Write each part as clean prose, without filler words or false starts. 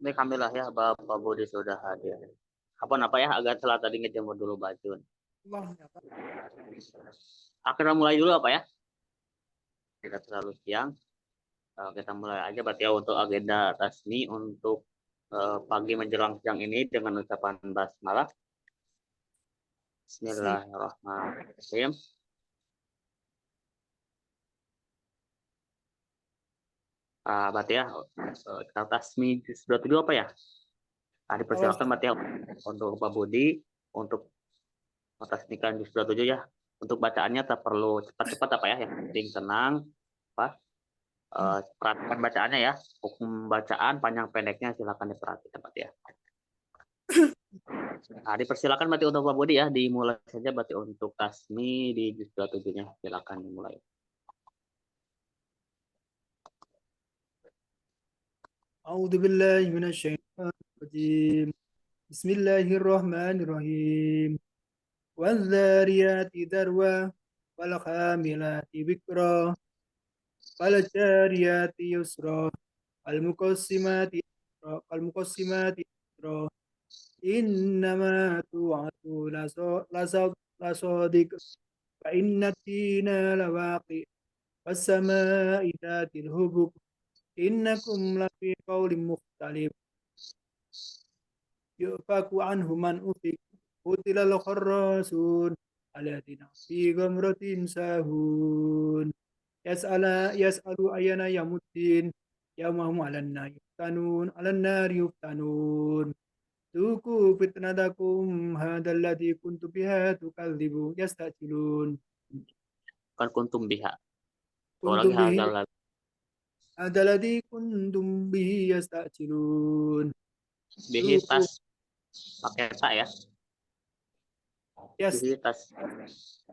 Alhamdulillah ya, Bapak Budi sudah hadir. Apa ya, agak telat tadi ngejemur dulu baju. Akhirnya mulai dulu apa ya? Tidak terlalu siang. Kita mulai aja berarti ya untuk agenda resmi untuk pagi menjelang siang ini dengan ucapan basmalah. Bismillahirrahmanirrahim. Berarti ya, tasmi sudah tujuh apa ya? Dipersilakan berarti ya untuk Pak Budi untuk mentasmikan sudah tujuh ya. Untuk bacaannya tak perlu cepat-cepat apa ya, yang penting tenang. Apa? Perhatikan bacaannya ya. Hukum bacaan panjang pendeknya silakan diperhatikan Pak ya. Dipersilakan berarti untuk Pak Budi ya, dimulai saja berarti untuk tasmi di juz 27-nya. Silakan dimulai. A'udzu billahi minasyaitonir rajim. Bismillahirrahmanirrahim. Wadh-dhariyati darwa wal khamilati bikra wal jariyati yusra wal muqassimati yusra innama tu'atu lasadiq fa inna tina lawaqi was samaa'i dhatil hubub innakum lafi qawlin mukhtalif yufaku anhu man ufik utilal kharrasun aladina fi gamratin sahun yas'alu ayana yamuddin yawmahum alan nari yuftanun tuku fitnatakum hadalladhi kuntu biha tukadzibu yasta'jilun Kan kuntum biha. Lagi kuntum bihi hadal hadalladhi kuntum bihi yasta'jilun bihi tuku tas pakai tak ya. Bihi tas.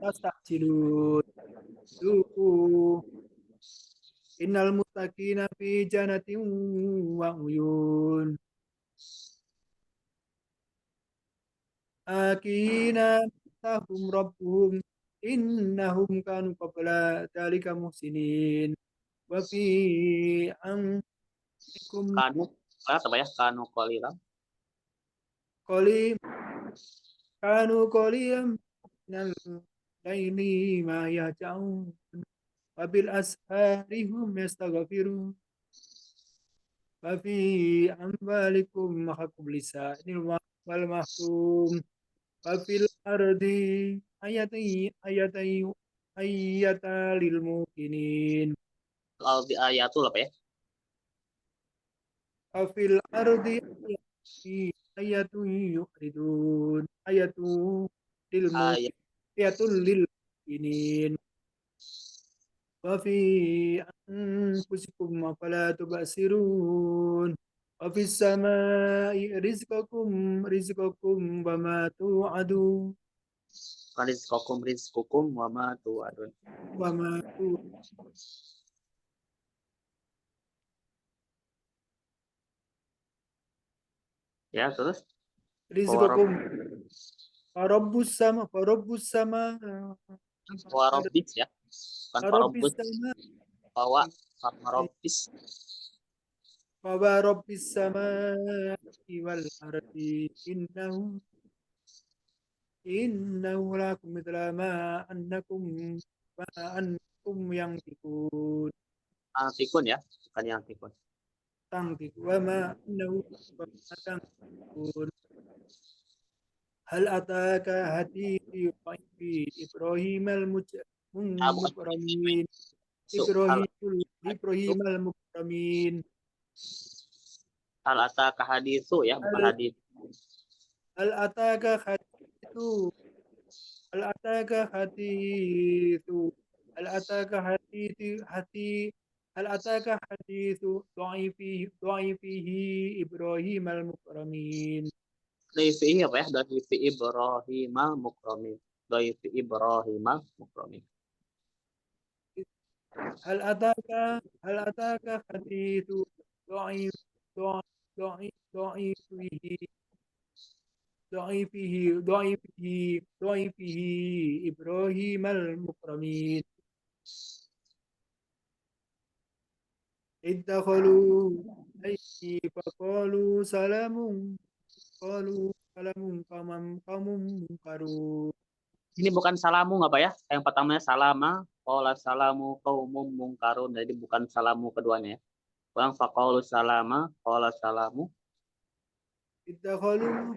yasta'jilun tuku innal muttaqina fi jannatin wa uyun akina tahum rabbuhum innahum kanu qabla dzalika muhsinin wa fi anfikum Kanu apa ya? Kanu qalilan. qali kanu qaliyam minal laili ma yahja'un wa bil asharihum yastaghfirun wa fi amwalikum haqqul lisanil wal mahrum wa fil ardi ayata lil mukminin Kalau di ayatul apa ya? wa fil ardi ayatu yuridun Ayat ayatul lil mukminin wa fi anfusikum afala tubasirun wa fis samai rizqakum wa ma tu'adun rizqukum wa ma tu'adun. wa ma tu Ya, terus rizqakum farabbus sama Warobis ya. Bukan farabbis parobus. sama Bawa parobis. farabbis sama wal ardi innahu lakum mithla ma annakum yang tikun Tikun ya. Bukan yang tikun. tangtik wa ma innahu tangtikun hal ataka hadithi Ibrahim Bukan al-mukramin hal Ibrahim al-mukramin hal ataka hadisu ya, bukan hal hadis. hal ataka hadithu hal ataka hadithu hal ataka hal ataka hadithu dha'ifihi Ibrahim al-mukramin Dhaifi apa ya? Dhaifi Ibrahim al-Mukramin. Dhaifi Ibrahim al-Mukramin. hal ataka hadithu dha'if dha'ifihi Ibrahim al-mukramin idakhalu عليه فقالوا سلام قالوا سلام قوم منكرون. Ini bukan salamu nggak Pak ya? Yang pertamanya salama, qala salamu qaumum mungkarun. Jadi bukan salamu keduanya ya. Ulang faqalu salama, qala salamu. ادخلوا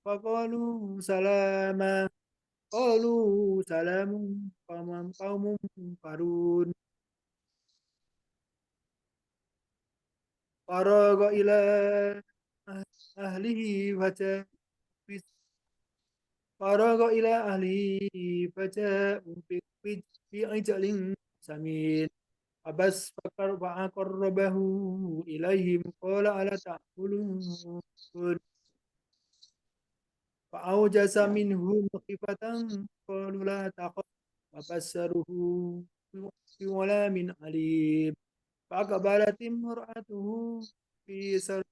فقالوا سلاما قالوا سلام قوم منكرون. فرغ إلى أهله فجاء فرغ إلى أهله فجاءوا بعجل سمين فبس فقربه إليهم قال ألا تأكلون فأوجس منهم خيفة قالوا لا تخف فبشروه بغلام عليم فأقبلت امرأته في سر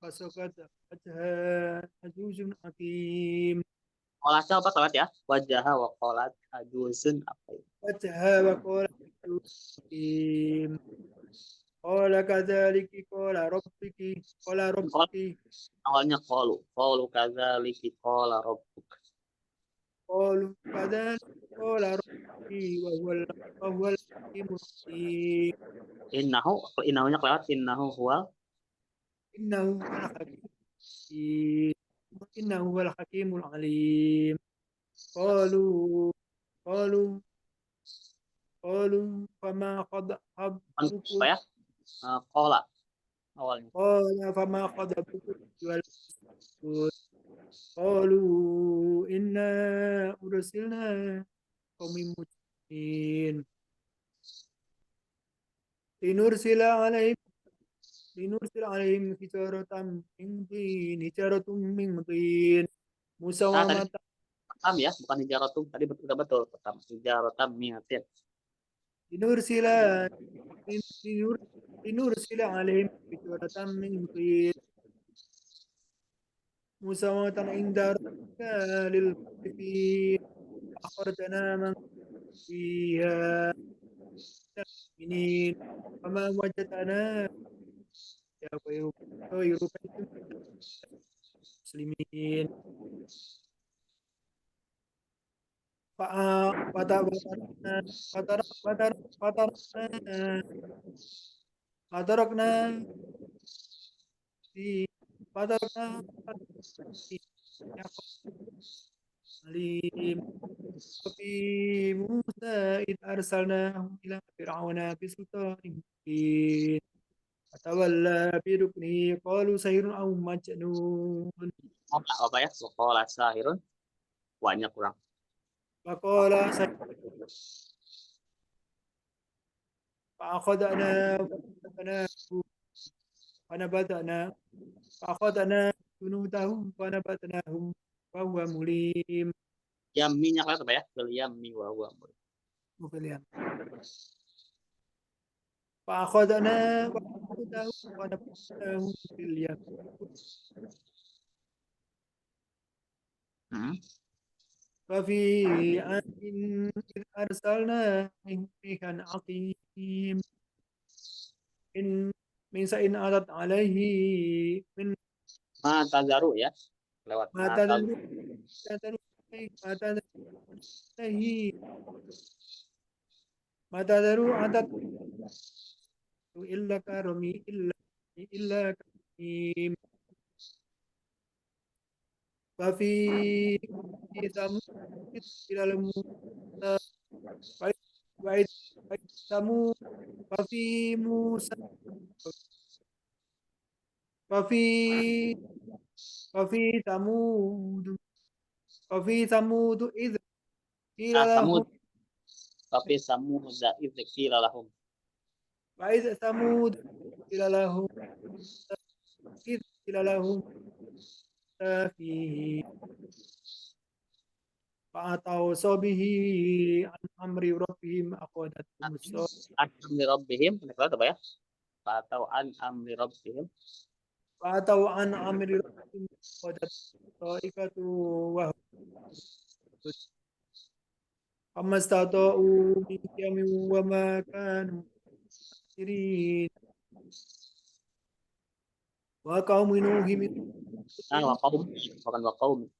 فسقط وجهها عجوز حكيم Qolatnya apa salat ya? Wajah wa qolat ajuzun apa ya? وجهها وقالت عجوز حكيم قال كذلك قال Qol ربك awalnya qalu kadzalika qala rabbuk. قالوا كذلك قال ربي وهو الحكيم الحكيم Innahunya kelewat innahu huwa. إنه هو الحكيم الحكيم إنه هو الحكيم العليم قالوا قالوا قالوا فما خطبكم Apa ya? Qola awalnya. قال فما خطبكم أيها المرسلون قالوا إنا أرسلنا قوم مجرمين لنرسل عليهم لنرسل عليهم حجارة من طين Nah, tadi مسومة pertam ya, bukan hijaratum. Tadi betul betul pertam. Hijaratam miatin. لنرسل لنرسل عليهم حجارة من طين مسومة عند ربك للمسرفين أخرجنا من فيها آمنين وما وجدنا غير بيت من المسلمين فتركنا فتركنا فتركنا في فتركنا في عليم وفي موسى إذ أرسلناه إلى فرعون بسلطان مبين فتولى بركنه قالوا سحر أو مجنون Apa ya? Qola sahirun. Banyak kurang. فقال سحر فأخذنا ونبذنا فأخذنا جنودهم ونبذناهم وهو مليم. Yamminya kelewat apa ya? Bil yammi wa huwa. مفليا فأخذنا وجنودهم ونبذناهم في اليم وفي عاد إذ أرسلنا ريحا عقيم من سإن أتت عليه من Ma tazaru ya. Lewat ما ma تذر tazaru. ما تذر عليه ما تذر أتت إلا كرمي إلا كريم وفي ثمود إلى الموسى وإذ ثمود وفي موسى وفي وفي ثمود إذ قيل لهم Samud. Tapi samud zaid qila lahum. وإذ ثمود قيل لهم إذ قيل لهم فيه فأتوا به عن أمر ربهم أخذتهم An amri rabbihim. Kelewat apa ya? Atau an amri rabbihim. فأتوا عن أمر ربهم أخذت الصائقة وهم فما استطاعوا من قيام وما كانوا منتصرين wa qaumi Nuhim wa qaum, bukan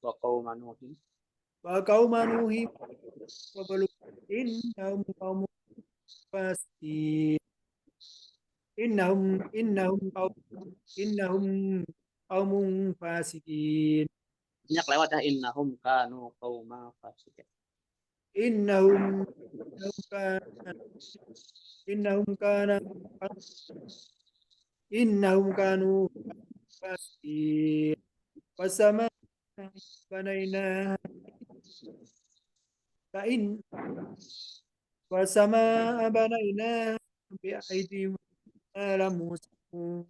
wa qaum Nuhin. wa qauma Nuhim qablu innahum qaumun fasiqin innahum qaumun fasiqin Banyak lewat ya, innahum kanu qauma fasiqin. innahum kana innahum kana innahum kanu fasiqin wasama banaina fa'in wasama banaina bi'aidin lamuslimun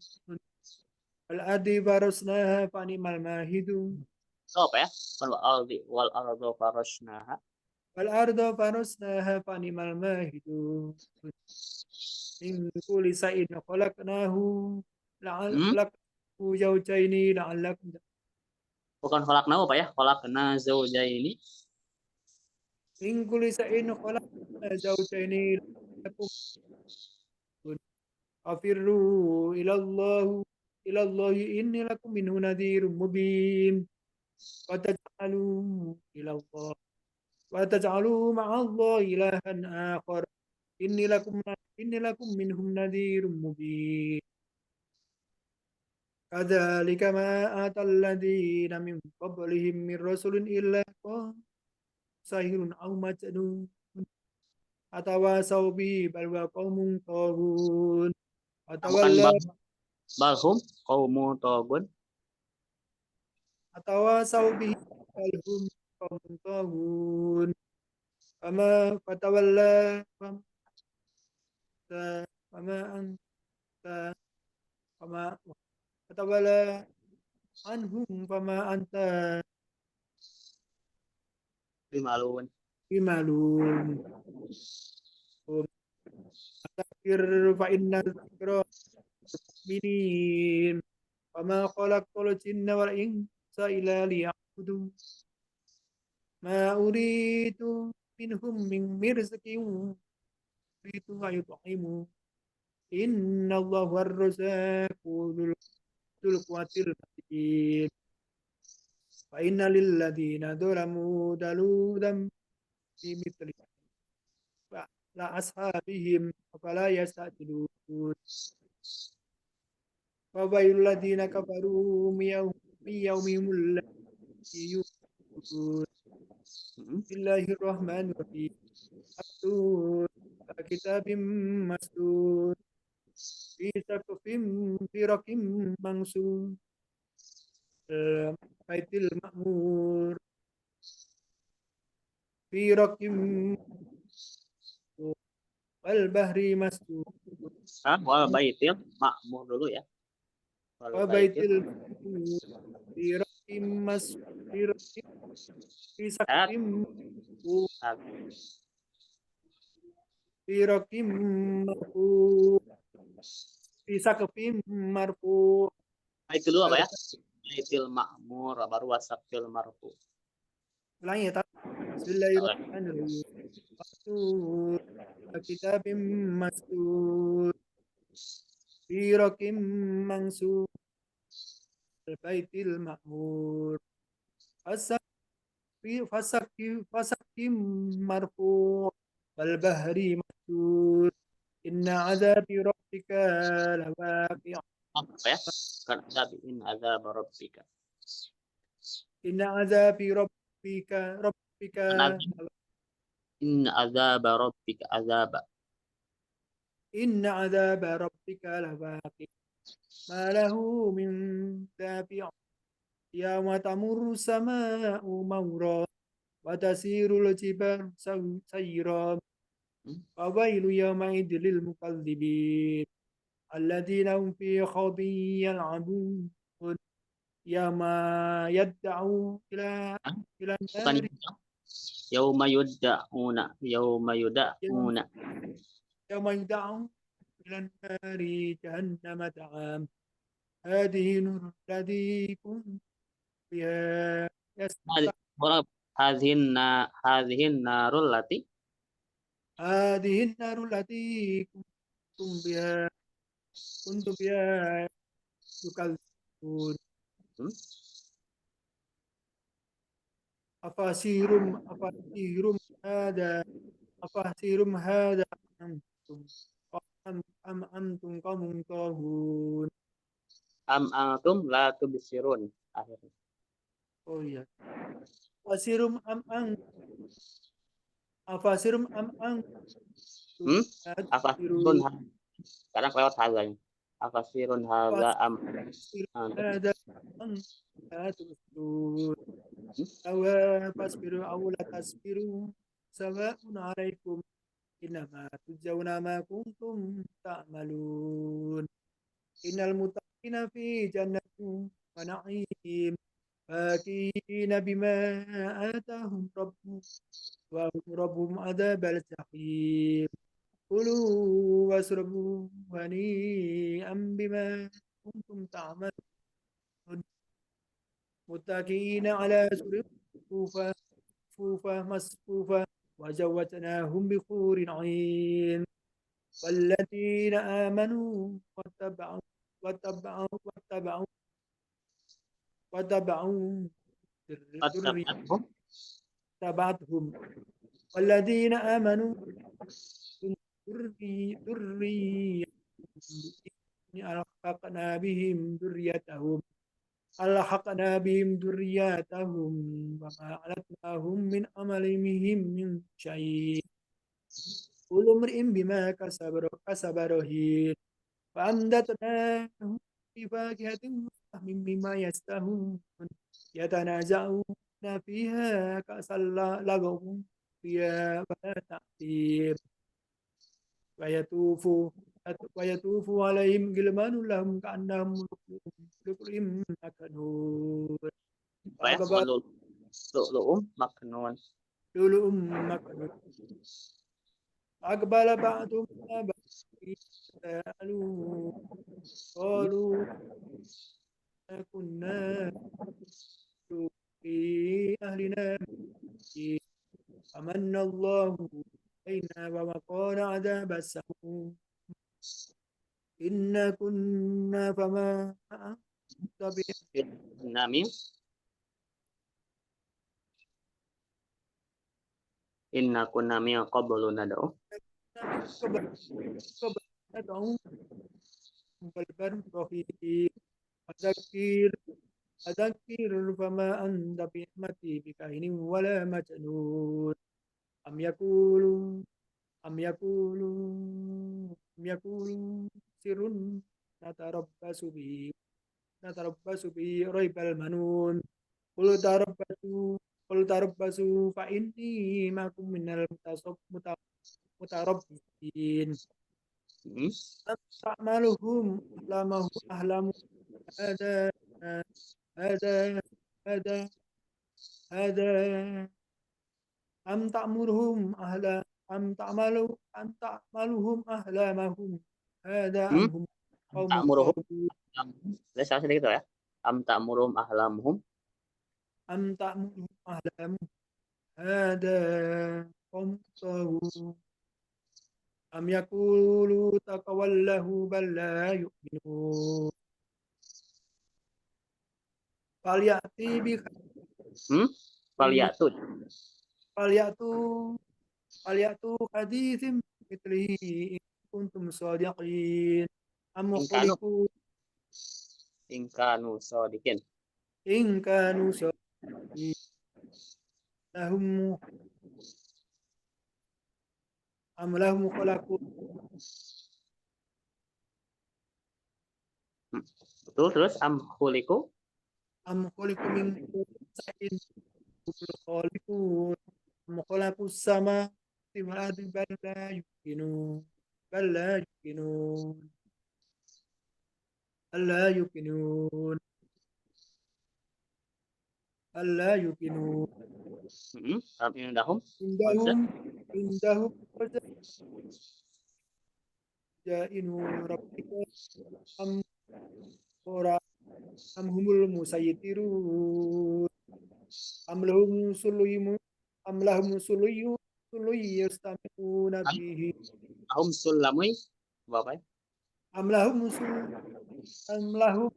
al-ardi farasnaha fani'mal mahidun So, apa ya? Wal ardi farashnaha. wal arda farasnaha fani'mal mahidun min kulli shay'in khalaqnahu khalaqnahu zawjaini la'allakum Bukan khalaqnahu apa ya? Khalaqna zaujaini. min kulli shay'in khalaqna zawjaini la'allakum afirru ilallahi inni lakum minhu nadhirun mubin wa taj'alu ilallah wa taj'alu ma'allahi ilahan akhar inni lakum minhum nadhirun mubin kadzalika ma atal ladzina min qablihim min rasulin illa sahirun aw majnun atawasaw bihi bal wa qaumun taghun Bukan atawalla balhum qaumu tagun. atawasaw bihi bal hum qaumun taghun fama fatawalla fama anta fama fatawalla anhum fama anta Bimalun. bimalum takfir fa inna dzikra minin fama khalaqtul jinna wal insa illa liya'budun ma uridu minhum min rizqin uridu wa yut'imu inna Allahu ar-razzaqu dzul quwwatil matin fa inna lil ladzina dzalamu daludan fi mithli la ashabihim fala yastajilun wa bayyul ladzina kafaru min yawmihimul ladzi yu'minun Bismillahirrahmanirrahim At-Tur kitabim masdur fi saqfin fi raqim mansur baitil ma'mur fi raqim wal bahri masdur Wal baitil ma'mur dulu ya. Wal wa baitil. baitil ma'mur fi raqim masdur fi saqfim fi raqim marfu fi saqfim marfu Itu dulu apa ya? Baitil ma'mur baru wasaqil marfu. ulangi ya Bismillahirrahmanirrahim Mastur kitabim mastur fi raqim mansur baitil ma'mur fasakim marfu wal bahri mastur inna azabi rabbika lawaqi' Apa ya? Kan in azab rabbika. inna azabi rabbika In azab rabbika azaba. inna azaba rabbika lawaqi' ma lahu min dafi' yawma tamurru sama'u mawra wa tasirul jibalu sayra wa wailu yawma idlil mukadzibin alladzina hum fi khawdin yal'abun yawma yad'u ila Bukan nari yauma yud'auna, yauma yud'auna. yawma yad'u ila nari jahannama da'am hadhihi nur alladhi kuntum biha Orang hadhihin narul lati hadhihi naru allati kuntum biha yukal yubsirun. Hmm? Afasirum hada afasirum hada antum am antum qaumun tahun. Am antum la tubsirun. Akhirnya. Oh iya. Afasirum am ang afasirum am antum Hmm? la Afasirun tubsirun. sekarang lewat hazanya. Afasirun haza am Afasirum antum. hada antum la tubsirun. Hmm? Sawa fasbiru aw la tasbiru sawa'un 'alaikum innama tujzauna ma kuntum ta'malun. Innal muttaqina fi jannatin wa na'im fakihina bima atahum rabbuhum wa rabbuhum adzabal jahim. Kulu wasrabu hani'an bima kuntum ta'malun muttaqina ala sururin مصفوفة وزوجناهم بحور عين والذين آمنوا واتبعوا واتبعوا واتبعوا ذرية Attaba'athum. تبعتهم والذين آمنوا ذرية ألحقنا بهم ذريتهم ألحقنا بهم ذرياتهم وما ألتناهم من عملهم من شيء كل امرئ بما كسب رهين فأمددناهم بفاكهة ولحم مما يشتهون يتنازعون فيها كأسا لغو فيها ولا تأثيم ويطوف ويطوف عليهم غلمان لهم كأنهم لؤلؤ مكنون Apa ya? أقبل Maknun. لؤلؤ مكنون أقبل بعضهم على بعض يتساءلون Hmm? قالوا كنا في أهلنا مسكين فمن الله علينا ووقانا عذاب السموم إنا كنا فما أنت Nami. Inna kunna min qablu nad'u. من قبل ندعو بالبر رهيب فذكر فما أنت بنعمتي بكاهن ولا مجنون أم يقولون أم يقولون سر نتربص به ريب المنون قل تربصوا فإني معكم من المتربصين Hmm? أم تعملهم أحلام هذا هذا هذا هذا أم تأمرهم أم تعملهم أحلامهم هذا Hmm? أم هم Am قوم ta'muruhum. طاغون Saya salah sedikit ya. Am ta'muruhum ahlamuhum. أم تأمرهم أحلامهم هذا قوم طاغون أم يقولوا تقوله بل لا يؤمنون فليأتي Hmm? Falyatud. فليأتوا حديث مثله إن كنتم صادقين أم Ingkanu. خلقوا Ingkanu sodikin. إن كانوا صادقين لهم أم لهم خلق Hmm. Betul, terus am khuliku. أم خلقوا من شيء هم الخالقون أم خلقوا السماوات والأرض بل لا يمكنون بل لا يمكنون ألا يمكنون ألا يمكنون Hmm? Am indahum. Maksudnya? عندهم خزائن ربك أم هو أم هم المسيطرون أم لهم سلي يستمعون Am به ahum sulamui. Apa ya? أم لهم أم لهم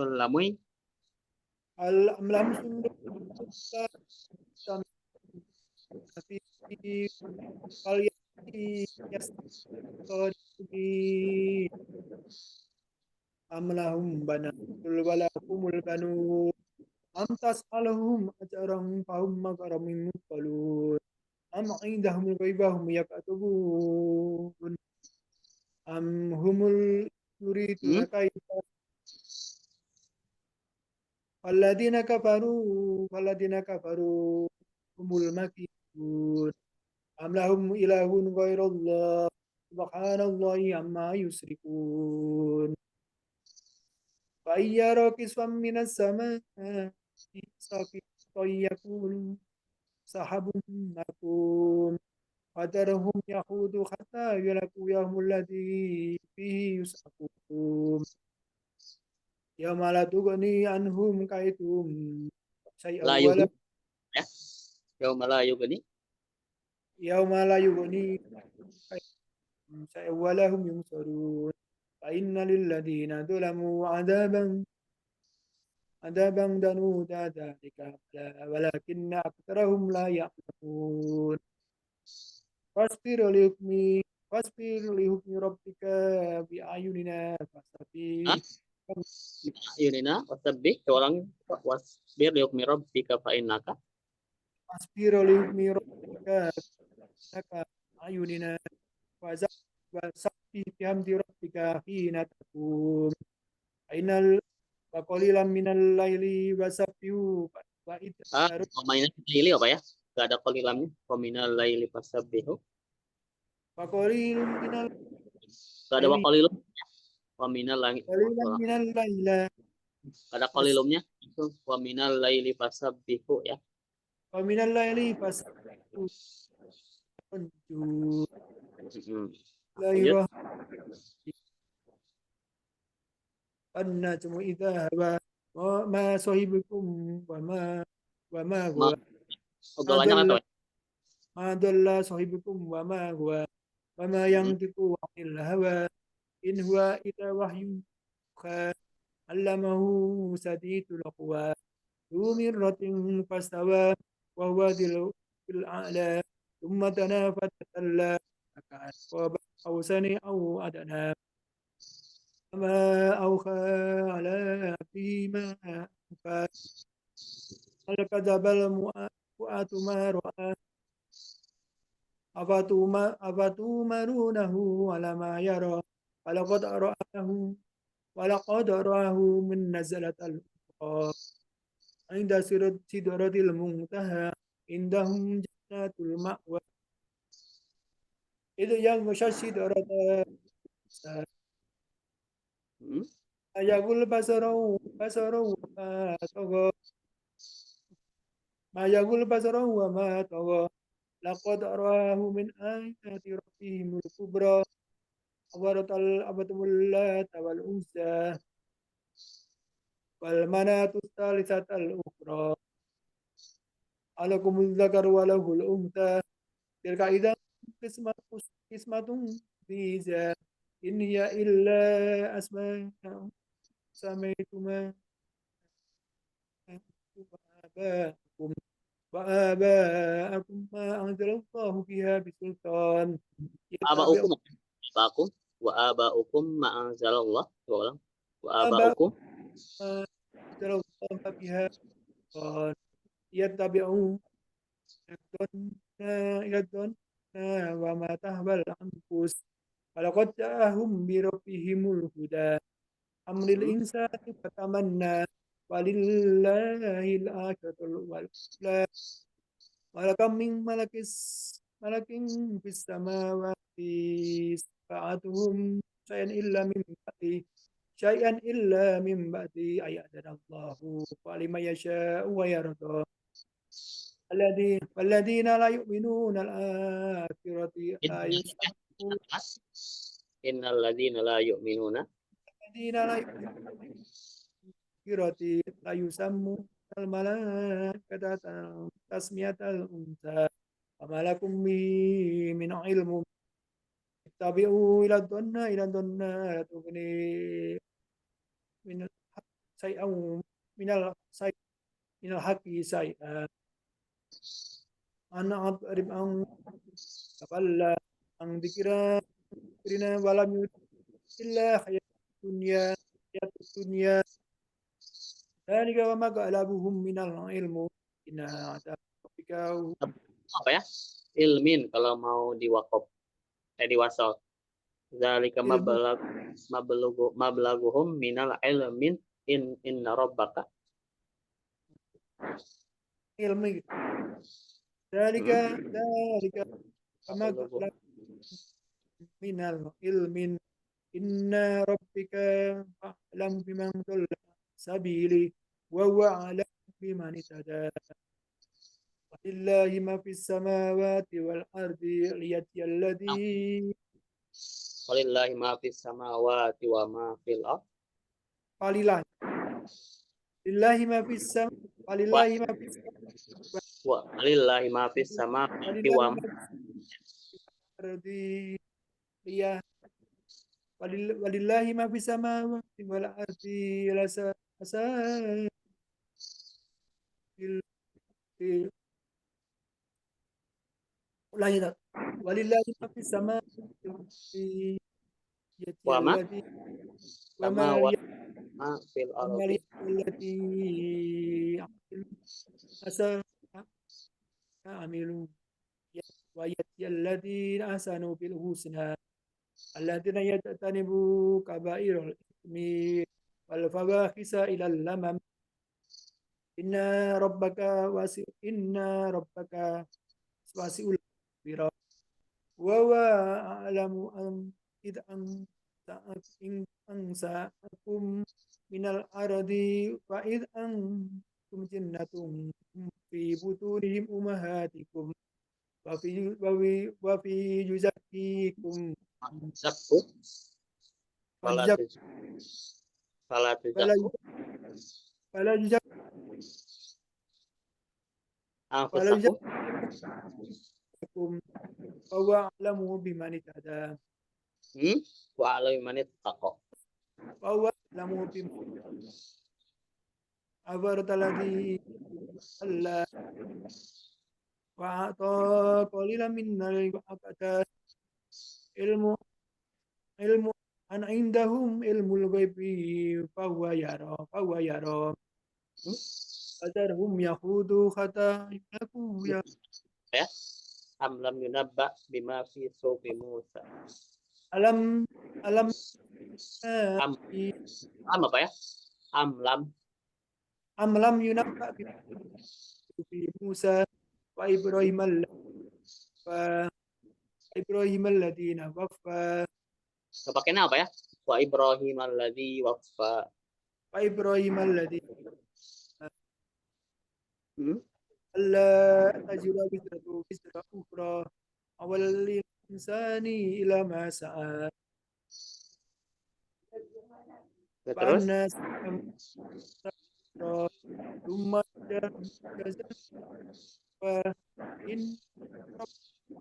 sulamui أم لهم سلم لا تستمع فيه فليأتي يستغفرون أم لهم بنات ولكم البنون أم تسألهم أجرا فهم مغرم مثقلون أم عندهم الغيب هم يكتبون أم هم يريدون hmm? كيدا فالذين كفروا هم المكيدون أم لهم إله غير الله سبحان الله عما يشركون فإن يروا كسفا من السماء ساقطا يقولوا سحاب مركوم فذرهم يخوضوا حتى يلاقوا يوم الذي فيه يسحقون يوم لا تغني عنهم كيدهم شيئا Layu ولا ya. Yauma la yughni. يوم لا يغني كيدهم شيئا ولا هم ينصرون فإن للذين ظلموا عذابا دنودا ذلك ولكن أكثرهم لا يعلمون فاصبر لحكم فاصبر لحكم ربك بأعيننا Hah? فاستبق Yunina wasabbih orang wasbir liukmi rabbika fa innaka فاصبر لحكم ربك بأعيننا وسبح بحمد ربك حين تقوم وقليلا من الليل وسبحه وإدبار Kominal laili apa ya? Gak ada qalilamnya. Kominal laili fasabbihu. وقليل من Gak ada الليل waqalilum. Kominal langit. قليلا من الليل Gak ada qalilumnya. Itu kominal laili fasabbihu ya. ومن الليل فسبحه والنجوم Hmm. لا Lanjut. يرى النجم إذا هوى وما صاحبكم وما هو Ma, ما obrolannya ضل atau ya? ما ضل صاحبكم وما هو وما Hmm. ينطق عن الهوى إن هو إلا وحي يوحى علمه شديد القوى ذو مرة فاستوى وهو ذي الأفق الأعلى ثم دنا فتدلى فكان قاب قوسين أو أدنى وما أوحى على عبده ما أوحى هل كذب المؤات ما رأى أفتمارونه على ما يرى ولقد رآه ولقد رآه من نزلة الأخرى عند سدرة المنتهى عندهم جنات المأوى إذ يغشى السدرة Hmm. يقول بصره وما طغى ما يقول بصره وما طغى لقد رآه من آيات ربهم الكبرى أبرة اللات والأنثى والمناة الثالثة الأخرى ألكم الذكر وله الأنثى تلك إذا قسمة ضيزى إن هي إلا أسماء سميتما وآباءكم وآباءكم ما أنزل الله بها بسلطان يتبع Abaukum. Abaukum. Wa abaukum ma'anzalallah. Dua orang. Wa آباءكم abaukum. ما أنزل الله بها سلطان يتبعون إلى الظن وما تهوى الأنفس ولقد جاءهم بربهم الهدى أمر Hmm. الإنسان فتمنى ولله الآخرة والأولى ولكم من ملك في السماوات سبعتهم شيئا إلا من بعد أن يأذن الله ولمن يشاء ويرضى والذين لا يؤمنون الآخرة لا يسمعون Innal ladzina la yu'minuna. الذين لا يؤمنون الآخرة لا يسمون الملائكة تسمية الأنثى وما لكم به من علم اتبعوا إلى الظن لا تغني من الحق say'an minal haqqi say'an an adrib an tawalla an dzikrina walam yurid illa hayatud dunya dzalika wa ma qalabuhum minal ilmu inna rabbika Apa ya? Ilmin kalau mau diwakaf diwasal. Zalika ilmu mablaguhum minal ilmin inna rabbaka. ilmi dzalika dzalika wa ma Mablaguhum. qalabuhum minal ilmin inna rabbika a'lamu biman dhalla sabili wa huwa a'lamu biman ihtada walillahi ma fis samawati wal ardi liyajziyalladzi Walillahi ma fis samawati wa ma fil ardh. walillahi lillahi ma fis sam walillahi ma fis Walillahi ma fis samawati wa walillahi ma fis ardi liyah walillahi ma fis samawati wal ardi lain walillahi ma fis samawati wal ardi wa ma yajziyalladzi wa ma samawati ma fil ardi. التي عملوا ويأتي الذين أحسنوا بالحسنى الذين يجتنبوا كبائر الإثم والفواحش إلى اللمم إن ربك واسع المغفرة وهو أعلم إذ أنساكم من الأرض وإذ أنتم جنة في بطونهم أمهاتكم وفي جزائكم Zakku fala tuzakku فلا يزككم anfusakum وهو أعلم بمن اهتدى wa alayhi man ittaqa. وهو أعلم بمن أبرت الذي ألا وأعطى قليلا من الوقت علم أن عندهم علم الغيب فهو يرى فذرهم يخوضوا حتى يلاقوا Ya. Am lam yunabba bima fi sufi Musa. ألم Am apa ya? أم لم ينبأ في موسى وإبراهيم الذين وفى Kepakainya apa ya? Wa Ibrahim alladzi waffa. وإبراهيم الذي Hmm? ألا تزر وزر أخرى وللإنسان إلى ما سعى Terus فأنا ثم جزاء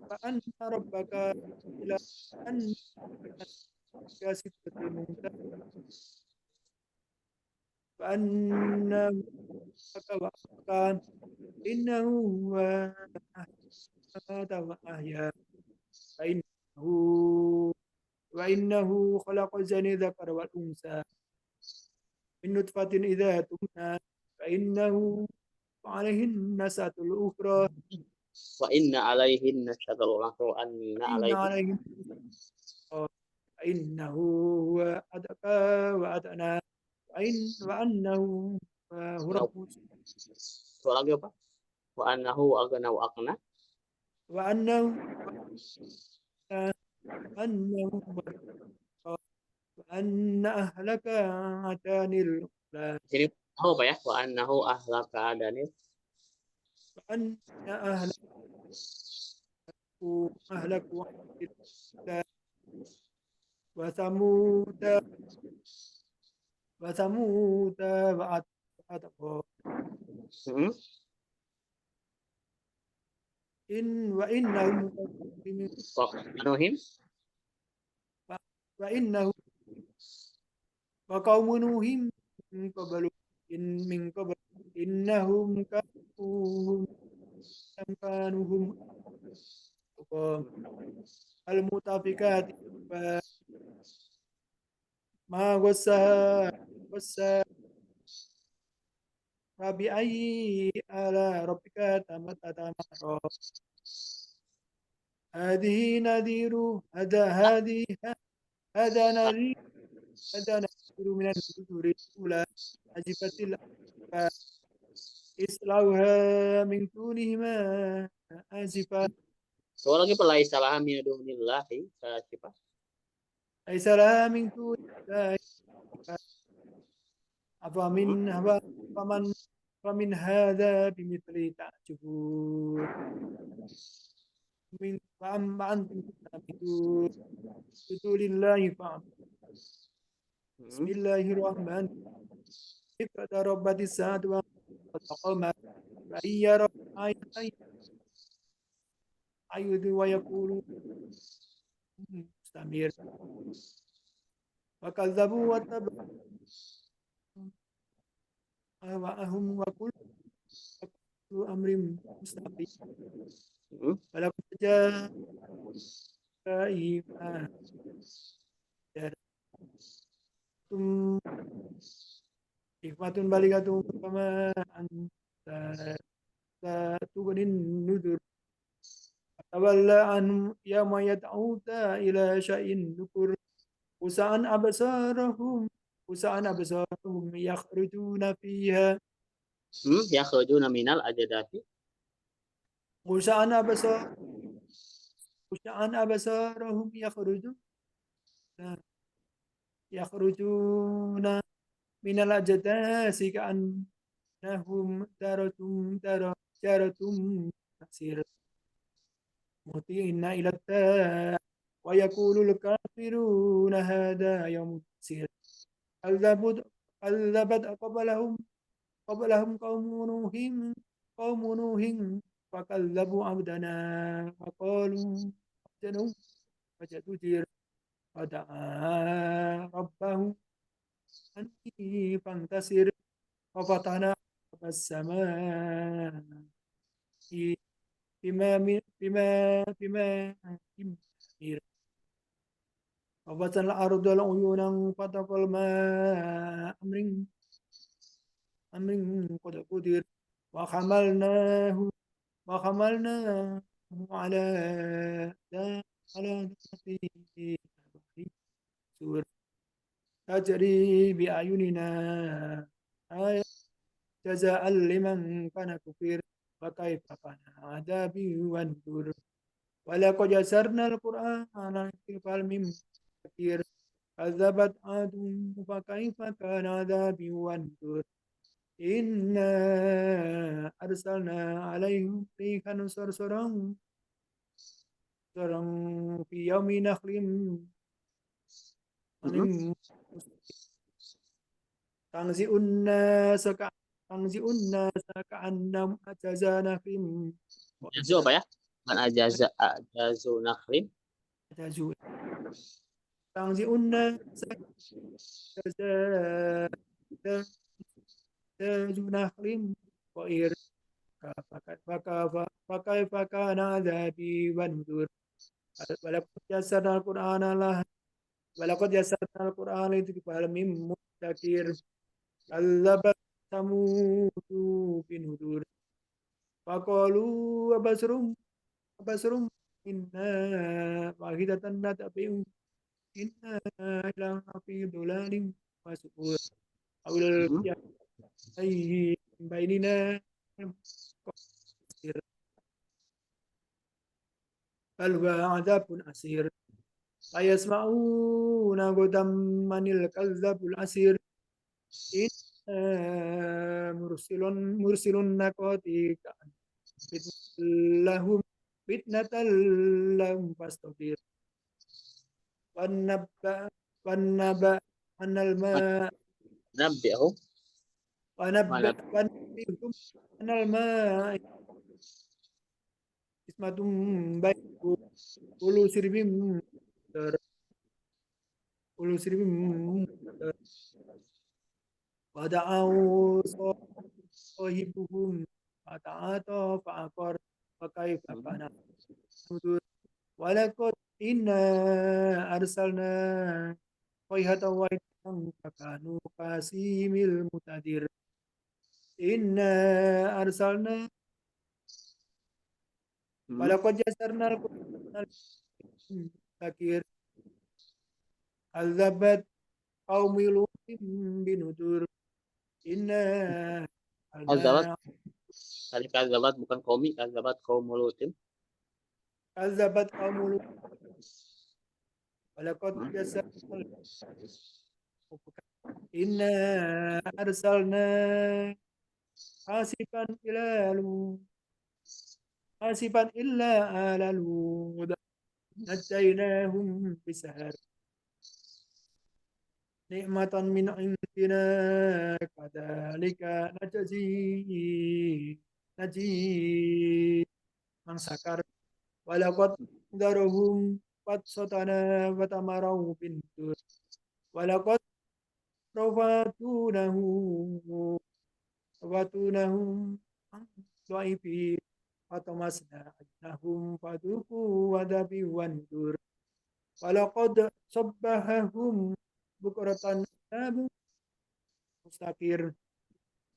فأن ربك إلى أن كاسدة المنتهى فأنه وكان إنه هو أمات وأحيا وإنه خلق الجن ذكر والأنثى من نطفة إذا تمنى فإنه عليه النشأة الأخرى wa inna alaihin nasyadul lahu anna إن alaihin. عليه فإنه هو أدقى وأدنى وأنه هو رب Soal lagi apa? Wa annahu aghna wa aqna. وأنه وأن أهلك عتاني الأولى Jadi tahu apa ya? Wa annahu ahlaka adani. وأن أهلك وثمود وأتبعوا Hmm? وإنهم Anuhim وإنه وقوم نوح من قبل من قبل إنهم كانوا هم المؤتفكات ما غصها فبأي آلاء ربك تتمارى هذه نذير هذا نذير هذا نذير من النذور الأولى أزفت الأنفاس إصلوها من دونهما آزفا So lagi pelai salah minadunillahi siapa? ليس لها من دون الله Hmm? فمن فمن هذا بمثل تعجبون فأما أنتم تعبدون بدون الله فاعبدوا بسم Hmm? الله الرحمن الرحيم اقتربت الساعة وانشق القمر فإن يروا آية يعرضوا ويقولوا مستمر وكذبوا واتبعوا أهواءهم وكل أمر مستقيم Hmm? ولقد جاء ما جاءتم حكمة بالغة فما أنت تغني النذر تولى عنهم يوم يدعون إلى شيء نكر وسعن أبصارهم يخرجون فيها Hmm? Yakhrujuna minal ajdati. وسعن أبصار وسعن أبصارهم يخرجون من الأجداث كأنهم جارة تسير مهطعين إلى الداع ويقول الكافرون هذا يوم يسير كذبت كذبت قبلهم قوم نوح فكذبوا عبدنا وقالوا وجدوا دير فدعا ربه أني فانتصر وفتحنا أبواب السماء بما وفتح الأرض العيونا فتق الماء أمر قد قدر وحملناه وحملناه على على ذات سور تجري بأعيننا آية جزاء لمن كان كفر وكيف كان عذابي وانذر ولقد يسرنا القرآن للذكر من كثير كذبت عاد فكيف كان عذابي وانذر إنا أرسلنا عليهم ريحا صرصرا في يوم نخل Hmm? تنزع الناس تنزع الناس كأنهم أجاز نخل Jazu apa ya? Kan ajazu nakhrin. أجاز تنزع الناس أجاز نخل وإر فكيف كان عذابي ونذر ولقد يسرنا القرآن له ولقد يسرنا القرآن للذكر من مدكر كذبت ثمود بنذر فقالوا أبصر إنا واحدة نتبع إنا إلى في ضلال وسعور أو Hmm? أي بيننا بل هو عذاب أسير لا يسمعون غدا من الكذب الأسير إن مرسل الناقة فتنة لهم فتنة لهم فاستغفر والنبأ أن الماء Nabbi'ahum malam. ونبئهم أن الماء قسمة بينهم كل شرب مقدار كل شرب مقدار ودعوا صاحبهم فتعاطى فعقر فكيف كان نذر ولقد إنا أرسلنا صيحة واحدة فكانوا كهشيم المنتظر إنا أرسلنا ولقد يسرنا القرآن للذكر كذبت قوم لوط بنذر إنا Kazabat, أرسلنا tadi kazabat bukan komi, kazabat kaum mulutin. كذبت قوم لوط ولقد يسرنا إنا أرسلنا حاسبا إلى لوط حاسبا إلا آل لوط نجيناهم بسحر نعمة من عندنا كذلك نجزي من سكر ولقد ذرهم بطشتنا فتمروا بالنذر ولقد رفعتونه عن ضعيفين فطمسنا أجنهم فذوقوا عذابي والنذر ولقد صبحهم بكرة عذاب مستقر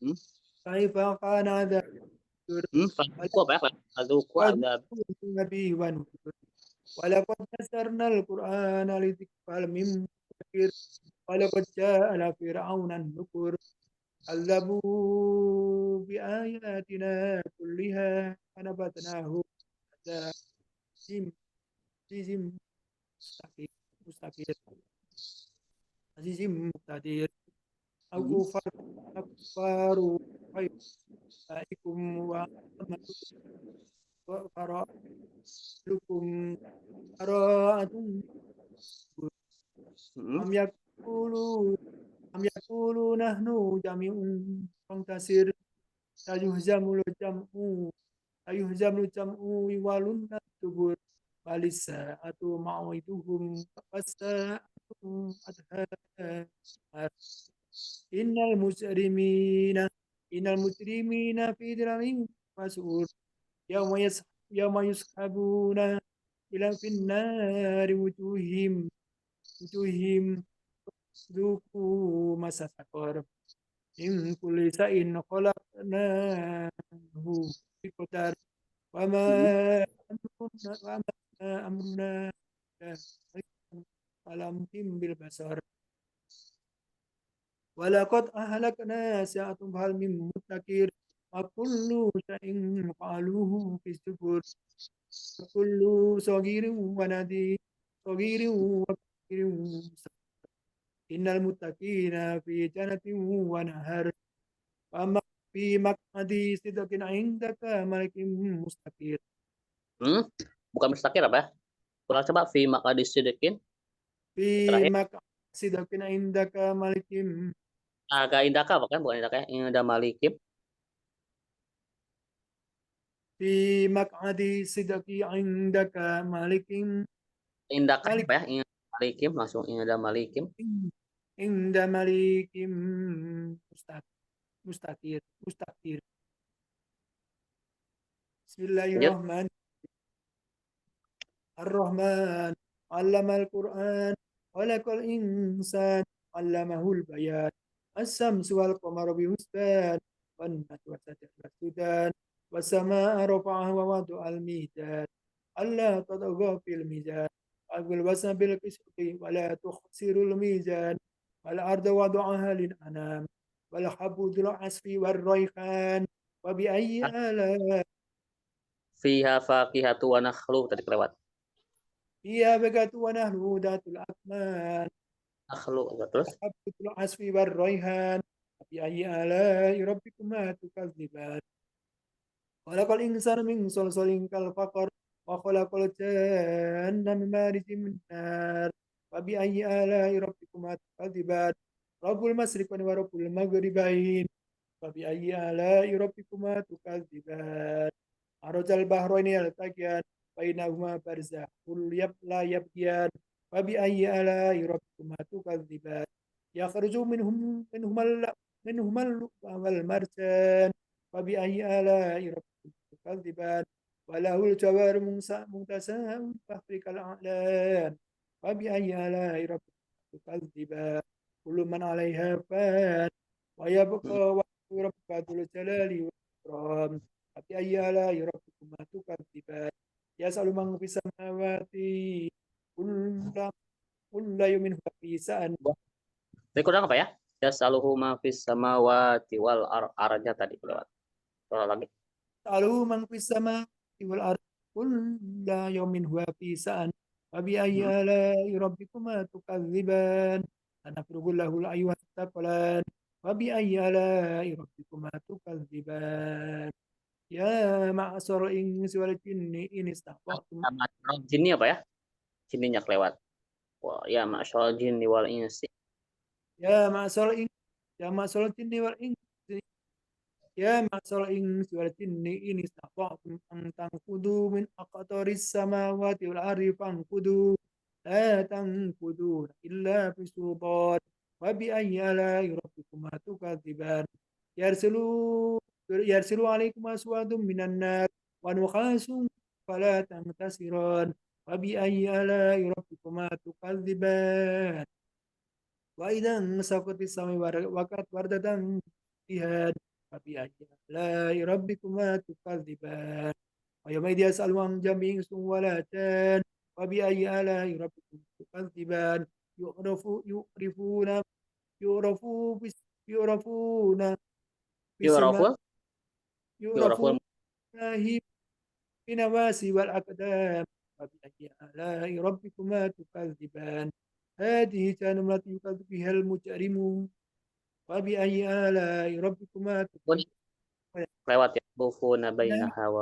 Hmm? كيف كان عذاب Faduku apa ya? Faduku azab. فذوقوا عذابي والنذر ولقد يسرنا القرآن للذكر فهل من مدكر ولقد جاء آل فرعون النذر كذبوا بآياتنا كلها فنبذناه عزيز مستقيم مستقيم عزيز مقتدر أو كفار خيركم وفرائكم براءة أم يقولون نحن جميع منتصر سيهزم الجمع يولون الدبر بل الساعة موعدهم والساعة أدهى إن المجرمين في ضلال مسعور يوم يسحبون إلى في النار وجوههم ذوقوا مس سقر من كل شيء خلقناه بقدر وما أمرنا ألم بالبصر ولقد أهلكنا ساعة فهل من مدكر وكل شيء فعلوه في الزبر وكل صغير ونذير صغير وكبير إن المتقين في جنة ونهر وما في مقعد صدق عندك ملك مستقير Hmm? Bukan mustakir apa ya? Kurang coba fi maqadis sidikin. في Terakhir مقعد صدق عندك ملك agak indaka bukan bukan indaka ya. Inda malikim. في مقعد صدق عندك ملك Indaka ملك apa ya? Inda malikim langsung inda malikim. عند ملك مستقير مستقير بسم الله Lanjut. الرحمن علم القرآن خلق الإنسان علمه البيان الشمس والقمر بحسبان والنجم والشجر يسجدان والسماء رفعها ووضع الميزان ألا تطغوا في الميزان والوزن بالقسط ولا تخسروا الميزان والأرض وضعها للأنام والحب ذو العصف والريحان وبأي آلاء Fiha faqihatu wa nakhlu tadi kelewat. فيها بقت ونحن ذات الأكمام Nakhlu terus. والحب ذو العصف والريحان فبأي آلاء ربكما تكذبان خلق الإنسان من صلصال كالفقر وخلق الجن من مارج من نار فبأي آلاء ربكما تكذبان رب المشرقين ورب المغربين فبأي آلاء ربكما تكذبان مرج البحرين يلتقيان بينهما برزخ لا يبغيان فبأي آلاء ربكما تكذبان يخرج منهما منهما اللؤلؤ والمرجان فبأي آلاء ربكم تكذبان وله الجوار منتساء البحر كالأعلام فبأي آلاء ربكم تكذبان كل من عليها فان ويبقى وجه ربك ذو الجلال والإكرام فبأي آلاء ربكما تكذبان يسأل من في السماوات كل كل يوم هو في شأن. Tadi kurang apa ya? Yasaluhu ma fis samawati wal arja tadi lewat. Kalau lagi. يسأله من في السماء والأرض كل يوم هو في شأن فبأي Hmm. آلاء ربكما تكذبان سنفرغ له أيها الثقلان فبأي آلاء ربكما تكذبان يا معشر الإنس والجن إن استطعتم Sama jinni apa ya? Jinninya kelewat. Wah, ya masyaallah jinni wal insi. يا معشر الإنس يا معشر الجن والإنس يا معشر الإنس والجن إن استطعتم أن تنفذوا من أقطار السماوات والأرض فانفذوا لا تنفذون إلا بسلطان وبأي آلاء ربكما تكذبان يرسل يرسل عليكم أسواد من النار ونخاس فلا تنتصران وبأي آلاء ربكما تكذبان وإذا انسقت السماء وقت وردة جهاد فبأي آلاء ربكما تكذبان ويومئذ يسأل عن جميع إنس ولا جان وبأي آلاء ربكم تكذبان يعرفون يعرفون يعرفون بسماء Yuraful, يعرفون yuraful. الله بنواسي والأقدام فبأي آلاء ربكما تكذبان هذه جهنم التي يكذب بها المجرمون فبأي آلاء ربكما Pun تكذبان lewat ya. Bufuna bainaha wa.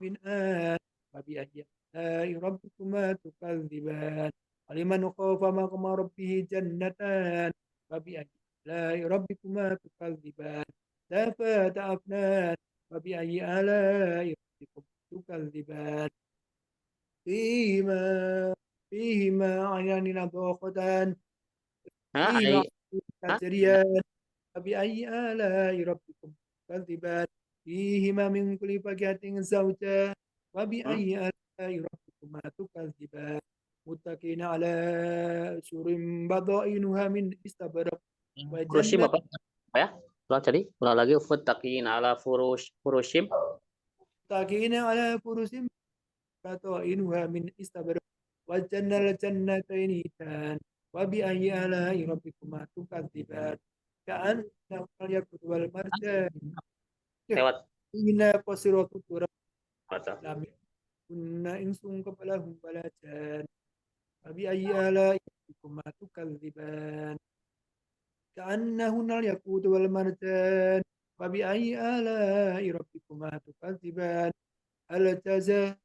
من آن فبأي آلاء ربكما تكذبان ولمن خاف مقام ربه جنتان فبأي آلاء ربكما تكذبان ذات أفنان فبأي آلاء ربكما تكذبان فيهما فيهما عينان نضاختان Hah, ada فيهما hah? تجريان فبأي آلاء ربكم تكذبان فيهما من كل فاكهة زوجان Hmm? وبأي آلاء ربكما تكذبان متكئين على سور بضائنها من استبرق Furushim وجنة apa? Apa ya? Ulang tadi, ulang lagi. Futtakin ala furushim. متكئين على فرش بضائنها من استبرق وجنة الجنتين تان وبأي آلاء ربكما تكذبان كأنهما الياقوت والمرجان Lewat. إن قصيرة التراب Mata. لم يكن إنس قبلهم ولا جان فبأي آلاء ربكما تكذبان كأنهن الياقوت والمرجان فبأي آلاء ربكما تكذبان هل جزاء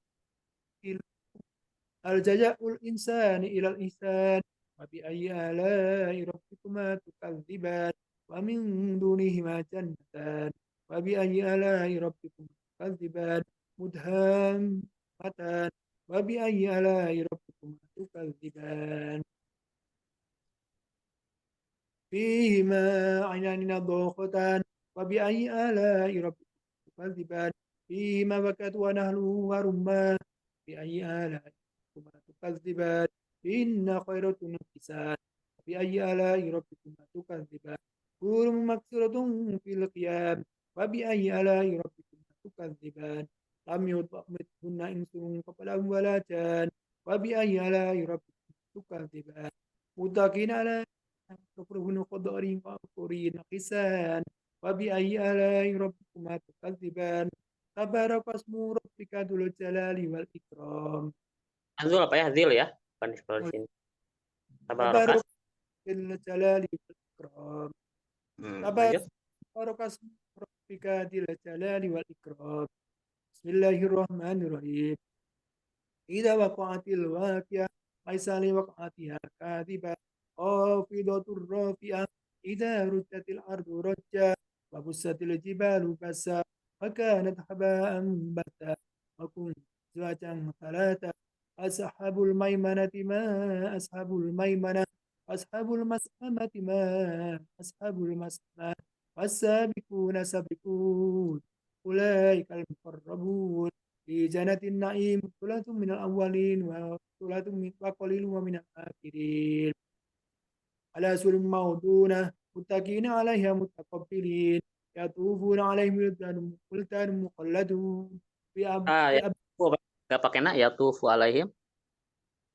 هل جزاء الإنسان إلى الإحسان فبأي آلاء ربكما تكذبان ومن دونهما جنتان فبأي آلاء ربكما تكذبان مدهامتان وبأي آلاء ربكما تكذبان فيهما عينان نضاختان وبأي آلاء ربكما تكذبان فيهما فاكهة ونهل ورمان بأي آلاء ربكما تكذبان إن خيرة الحسان بأي آلاء ربكما تكذبان حور مكسورة في القيام وبأي آلاء ربكما تكذبان لم يطمثهن إنس قبلهم ولا جان وبأي آلاء ربكما تكذبان متكئين على سفرة خضر وأبقر حسان وبأي آلاء ربكما تكذبان تبارك اسم ربك ذو الجلال والإكرام Azul apa ya? Zil ya? Bukan di sebelah sini. Tabarakas. تبارك ذو الجلال والإكرام Lanjut. تبارك اسم ربك ذو الجلال والإكرام بسم الله الرحمن الرحيم إذا وقعت الواقعة ليس لوقعتها كاذبة خافضة رافعة إذا رجت الأرض رجا وبست الجبال بسا فكانت هباء منبثا وكنت أزواجا ثلاثة أصحاب الميمنة ما أصحاب الميمنة أصحاب المسأمة ما أصحاب المسأمة والسابقون السابقون أولئك المقربون في جنة النعيم ثلة من الأولين وثلة من وقليل ومن الآخرين على سرر موضونة متكئين عليها متقبلين يطوفون عليهم ولدان مخلدون Ah, ya. Oh, nggak pakai nak ya tufu alaihim.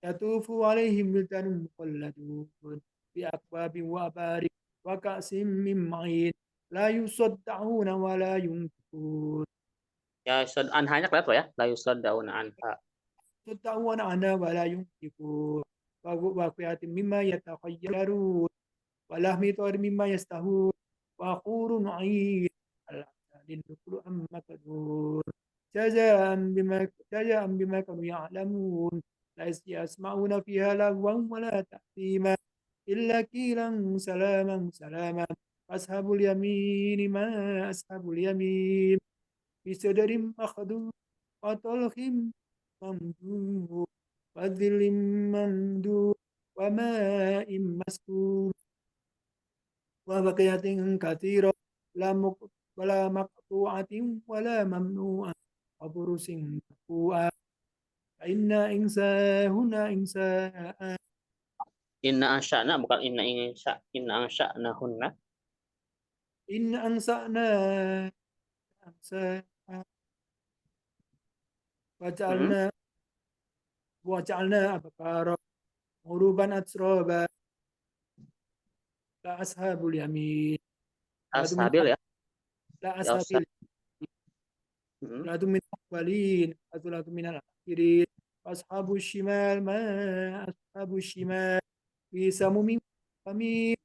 يطوف عليهم ولدان مخلدون بأكواب وأبارك وكأس من معين لا يصدعون ولا ينفقون Ya, anhanya kelihatan ya. La yusaddauna anha. يصدعون عنها ولا ينفقون وفئة مما يتخيرون ولحم طير مما يستهون وحور عين العسل النخل أم مكنون جزاء بما كانوا يعلمون لا يسمعون فيها لغوا ولا تأثيما إلا قيلا سلاما سلاما أصحاب اليمين ما أصحاب اليمين في سدر مخضود وطلح ممدود وظل ممدود وماء مسكوب وبقية كثيرة ولا مقطوعة ولا ممنوعة وبرس مرفوعة فإنا إنساهن إنساء Inna ansya'na bukan inna ansya'nahunna. إن أنسأنا أنساء Hmm. وجعلنا أبكارا عربا أترابا لا أصحاب اليمين لا من Ashabil ya. لا Ya أصحاب usah. Hmm. لا من الأولين لا من الآخرين أصحاب الشمال ما أصحاب الشمال في سموم حميم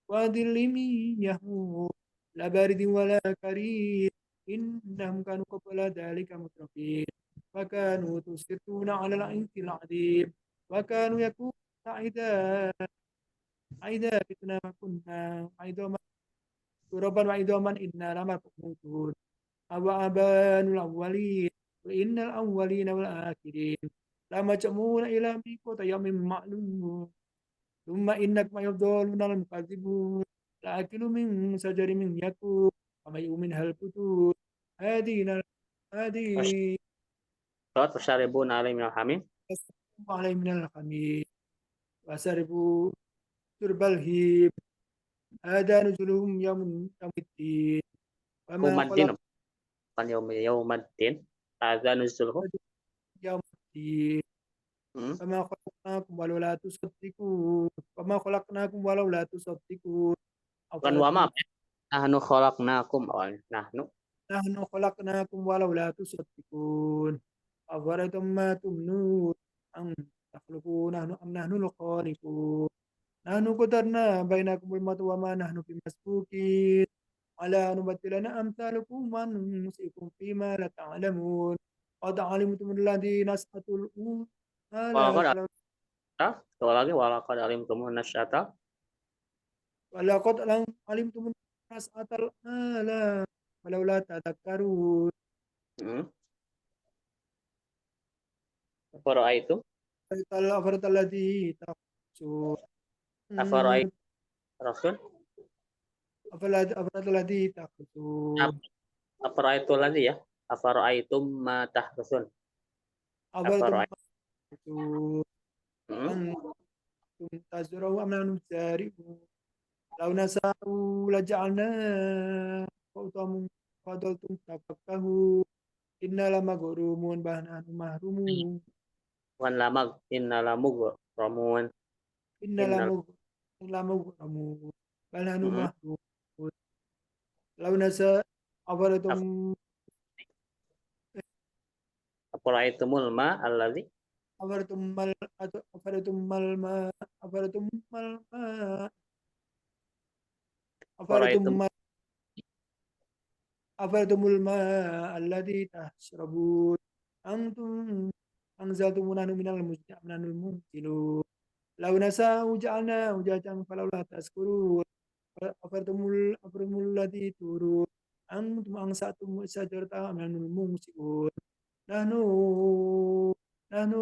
وظل من يحموم لا بارد ولا كريم إنهم كانوا قبل ذلك مترفين وكانوا تصرون على العنف العظيم وكانوا يقولون إذا كنا كنا عظاما ترابا وعظاما إنا لمبعوثون أو آباؤنا الأولين وإن الأولين والآخرين لمجموعون إلى ميقات يوم معلوم ثم إنكم يفضلون المكذبون لآكل من شجر من يكون ومن منها البطون هذه هذه Wasyaribuna alaihi minal hamim. عليه من الحميد وشربوا شرب الهيم هذا نزلهم يوم الدين وما Yaumaddin. خلق Bukan yaumaddin. Hadza nuzulhum. يوم الدين Hmm. وما خلقناكم ولولا تصدقون Bukan wama. Nahnu khalaqnakum awalnya. Nahnu. نحن خلقناكم ولولا تصدقون أفرأيتم ما تمنون أم تخلقون نحن الخالقون نحن قدرنا بينكم الموت وما نحن بمسبوقين على أن نبدلنا أمثالكم وننسئكم فيما لا تعلمون قد علمتم الذين سأتوا الأولى Walaqad sekali lagi walaqad alimtumun nasyata. ولقد علمتم الناس الآلة ولولا تذكرون Hmm. Afara'aitum. أفرد الذي تخشون Afara'aitum. Rasul. أفرد الذي تخشون Afara'aitul ladzi ya. Afara'aitum ma tahrusun. أفرتم Afara'aitum. Hmm. أنتم تزرعون أم نحن الزارعون لو نشاء لجعلنا فوقكم فضلتم تفكهون إنا لمغرومون بل نحن محرومون Wan lamag innalamu ramun. إنا Innal. لمغرمون بل نحن Hmm. محرومون لو نشاء أفرتم Afara'aitumul ma alladzi. أفرتم مل أفرتم الماء أفرتم الماء أفرتم Afara'aitum. أفرتم الماء الذي تشربون أنتم أنزلتموه من المزن من المنزلون لو نشاء جعلناه أجاجا فلولا تشكرون أفرتم الذي تورون أنتم أنشأتم شجرة من المنزلون نحن نحن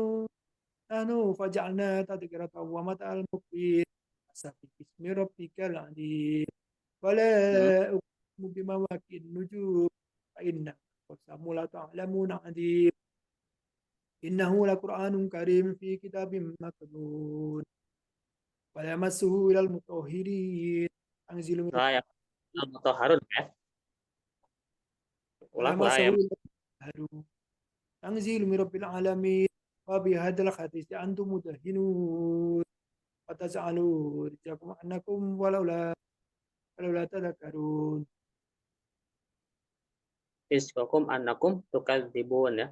نحن فجعلنا تذكرة ومتاع المقوين فسبح باسم ربك العظيم ولا Hmm. أقسم أقسم بمواقع النجوم فإنك قسم لا تعلمون عظيم إنه لقرآن كريم في كتاب مكنون ولا يمسه إلى المطهرين تنزيل من Nah, yang Mutahharun ya. ولا Ulang lah يمسه yang إلا المطهرون تنزيل من رب العالمين وبهذا الحديث أنتم مدهنون وتجعلون رزقكم أنكم ولولا تذكرون rizqakum annakum tukadzibun ya.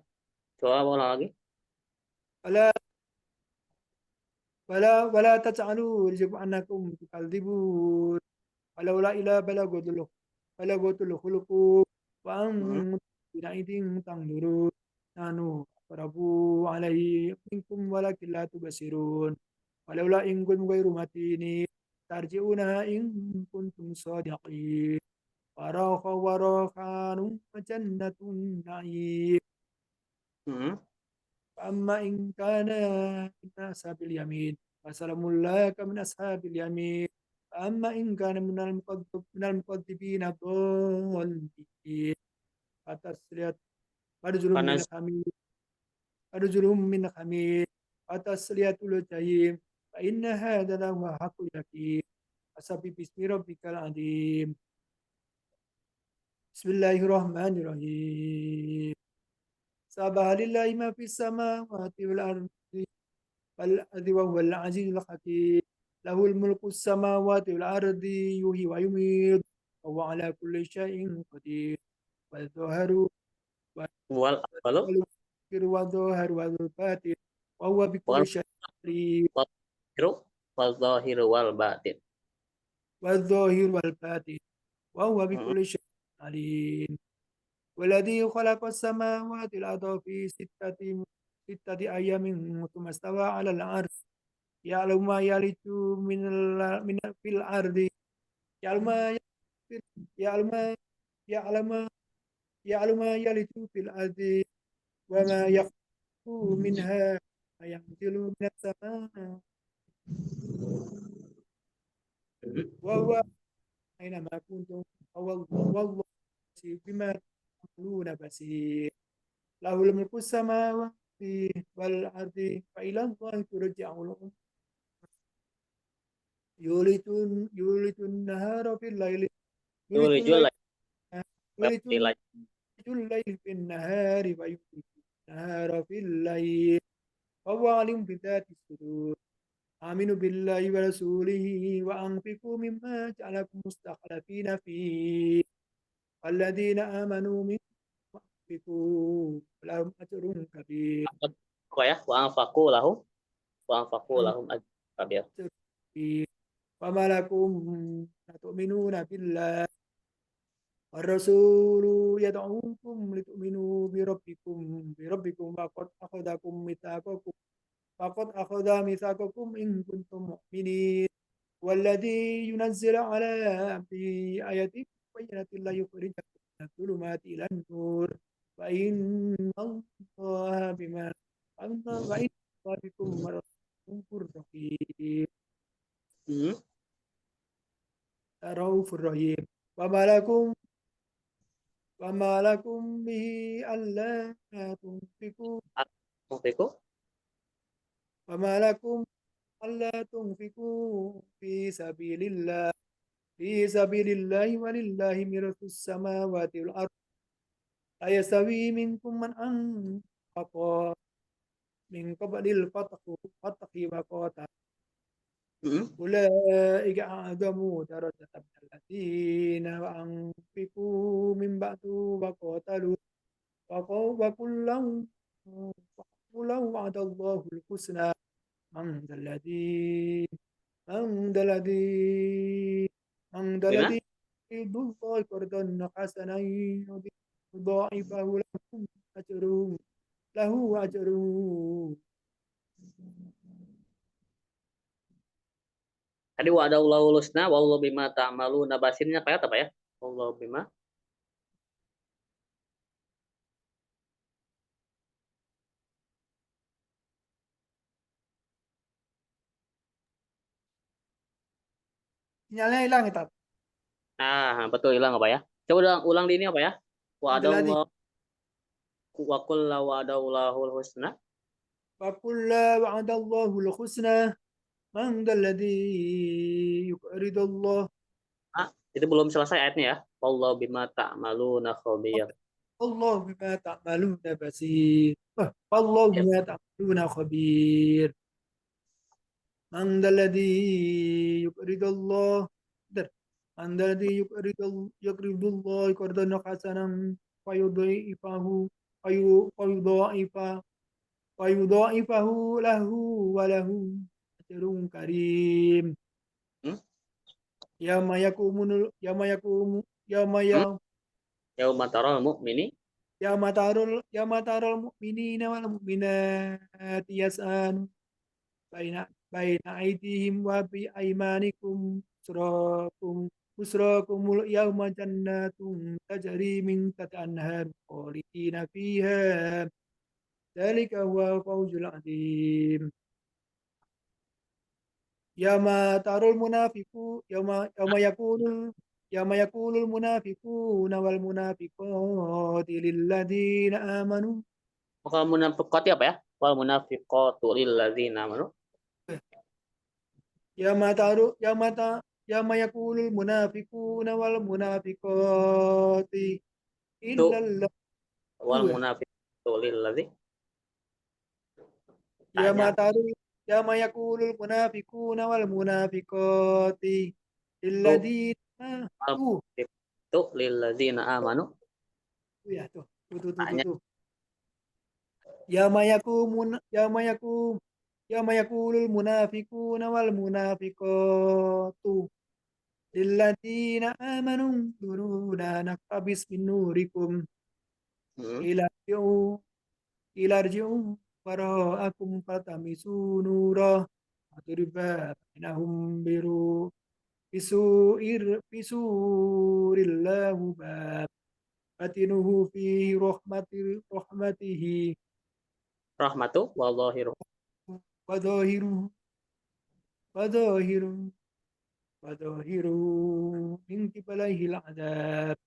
Coba ulang lagi. فلا ولا تجعلوا رزقكم أنكم تكذبون ولولا إلى بلغت الخلق Hmm. وأنتم حينئذ تنظرون نحن أقرب عليه منكم ولكن لا تبصرون ولولا إن كنتم غير متين ترجعونها إن كنتم صادقين وراخان وجنة نعيم Hmm. فأما إن كان من أصحاب اليمين فسلام لك من أصحاب اليمين فأما إن كان من المكذبين الضالين فتسلية فرجل من Panas. حميم فرجل من حميم فتسلية الجحيم فإن هذا لهو حق اليقين فسبح باسم ربك العظيم بسم الله الرحمن الرحيم سبح لله ما في السماوات والأرض وهو العزيز الحكيم له الملك السماوات والأرض يحيي ويميت وهو على كل شيء قدير والظهر Wal Walu. والظهر والباطن وهو Wal بكل شيء عليم Zahiru. Wal zahiru wal batin. والظاهر والباطن وهو Hmm. بكل شيء عليم والذي خلق السماوات والأرض في ستة أيام ثم استوى على العرش يعلم ما يلج من في الأرض يعلم ما يعلم ما يعلم ما يعلم ما يلج في الأرض وما يخرج منها ما ينزل من السماء Hmm. وهو أينما كنتم والله بما تعملون بصير له الملك السماوات والأرض فإلى الله ترجع الأمور يولد يولد النهار في الليل يولد Yulijul الليل lail يولد fil الليل في النهار ويولد النهار في الليل وهو عليم بذات الصدور آمنوا بالله ورسوله وأنفقوا مما جعلكم مستخلفين فيه والذين آمنوا منكم وأنفقوا لهم أجر كبير Apa ya? Wa anfaqu lahum ajrun kabir. وما لكم لا تؤمنون بالله الرسول يدعوكم لتؤمنوا بربكم فقد أخذ ميثاقكم إن كنتم مؤمنين والذي ينزل على عبده آيات بينات لا يخرجكم من الظلمات إلى النور فإن الله وإن الله بكم رؤوف رحيم Hmm. رؤوف رحيم وما لكم وما لكم به ألا تنفقوا Anfiqu. وما لكم ألا تنفقوا في سبيل الله ولله ميراث السماوات والأرض لا يستوي منكم من أنفق من قبل الفتح وقاتل Hmm. أولئك أعظم درجة من الذين أنفقوا من بعد وقاتلوا وكلا وعد الله الحسنى من ذا الذي من ذا الذي من ذا Lina. الذي يريد الله قرضا حسنا يضاعفه أجر له أجر Tadi wa'adallahu lusna wallahu bima ta'maluna basirnya kayak apa ya? Wallahu bima. Sinyalnya hilang ya, Tat? Nah, betul hilang apa ya? Coba ulang di ini apa ya? Adaladi. Wa'adallahu wa kullu wa'adallahul husna. فقل وعد الله الحسنى من ذا الذي يقرض الله. Ah, itu belum selesai ayatnya ya. Wallahu bima ta'maluna khabir. الله بما تعملون بصير. والله Ya. بما تعملون خبير. من ذا الذي يقرض الله. من ذا الذي يقرض الله قرضا حسنا فيضاعفه فيضاعف ويضاعفه له وله أجر كريم. Hmm? يوم يقوم يوم يقوم يوم Hmm? يوم Yauma taral mu'mini. يوم ترى المؤمنين والمؤمنات يسعى بين أيديهم وبأيمانكم بشراكم اليوم جنات تجري من تحتها الأنهار خالدين فيها ذلك هو الفوز العظيم. يوم ترى المنافقون يوم يقول المنافقون والمنافقات للذين آمنوا. Maka munafiqati apa ya? Wal munafiqatu lil ladzina amanu. يوم ترى يوم يقول المنافقون والمنافقات Itu إلا الله. wal munafiqatu lil ladzi يوم tanya. ترى يوم يقول المنافقون والمنافقات Itu للذين wal tuh munafiqatu lil ladzina amanu. tuh ya tuh. Tanya. يوم يقوم يوم يقوم يوم يقول المنافقون والمنافقات للذين آمنوا انظرونا نقتبس من نوركم Hmm. إلى ارجعوا إلى ارجعوا وراءكم فالتمسوا نورا وضرب بينهم بسور الله باب باطنه فيه رحمته Rahmatu wallahi. وظاهره وظاهره وظاهره من قبله العذاب.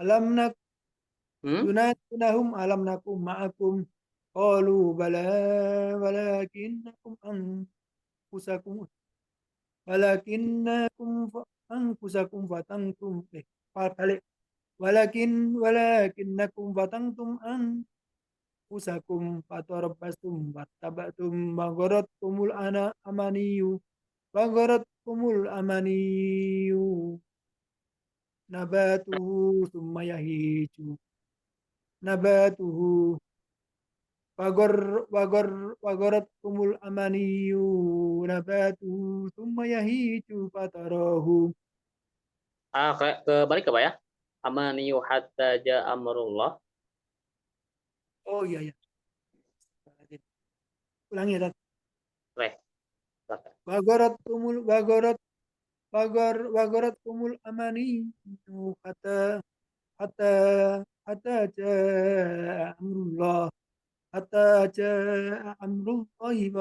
ألم Hmm? ينادونهم ألم نكن معكم قالوا بلى ولكنكم أنفسكم ولكنكم أنفسكم فتنتم balik ولكنكم فتنتم أنفسكم فتربصتم واتبعتم وغرتكم الأماني نباته ثم يهيج نباته وغرتكم الأماني نباته ثم يهيج فتراه. Ah, kebalik apa ya? Amaniyu hatta ja amrullah. Oh iya ya, ulangi ya. Reh. Silakan. Wagoratkumul amani kata hatta hatta jaa amrullah hatta jaa amrullahi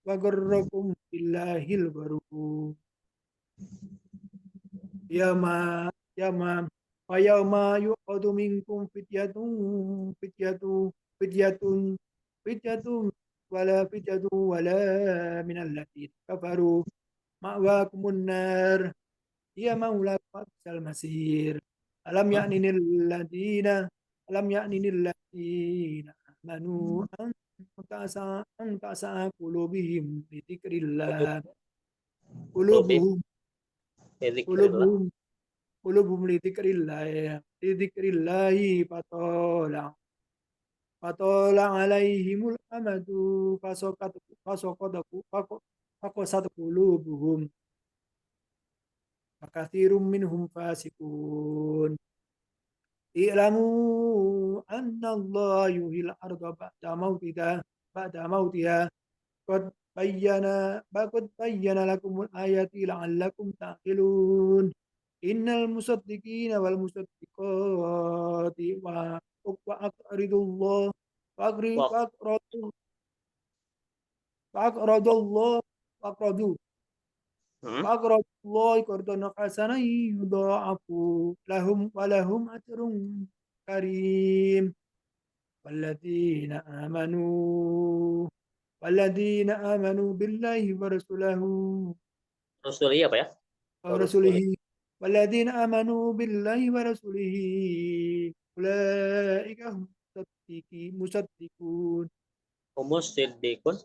wagorrakum billahil baru. Yama yama Fayama yuqadu minkum fityatun fityatun wala minal ladina kafaru ma'wakumun nar hiya maulakum wabisal masir. Alam Hmm? ya'ninil ladina alam ya'ninil ladina amanu an ta'sa qulubihim bi dzikrillah Lebih qulubuhum dzikrillah. qulubuhum qulubuhum li dzikrillahi fatola alaihimul amadu fasaqat qulubuhum fakatsirum minhum fasikun. I'lamu anna Allah yuhil arda ba'da mautiha qad bayyana lakumul ayati la'allakum ta'qilun. Innal musaddiqina wal musaddiqati wa aqridullah wa aqri Wah, wa aqradu wa aqradullah wa aqradu Hmm. وأقرضوا الله قرضا حسنا يضاعف لهم ولهم أجر كريم والذين آمنوا بالله ورسوله Rasulullah apa ya? Rasulullah. ورسوله والذين آمنوا بالله ورسوله أولئك هم مصدقون Humus siddiqun.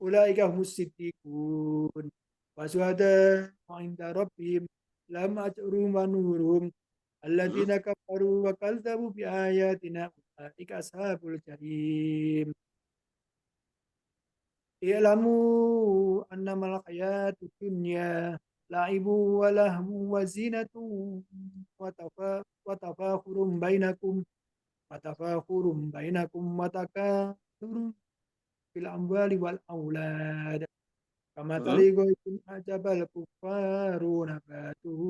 أولئك هم الصديقون وشهداء عند ربهم لهم أجرهم ونورهم Hmm. الذين كفروا وكذبوا بآياتنا أولئك أصحاب الجحيم اعلموا أنما الحياة الدنيا لعب ولهو وزينة وتفاخر بينكم وتكاثر في الأموال والأولاد Hmm. كمثل غيث أعجب الكفار نباته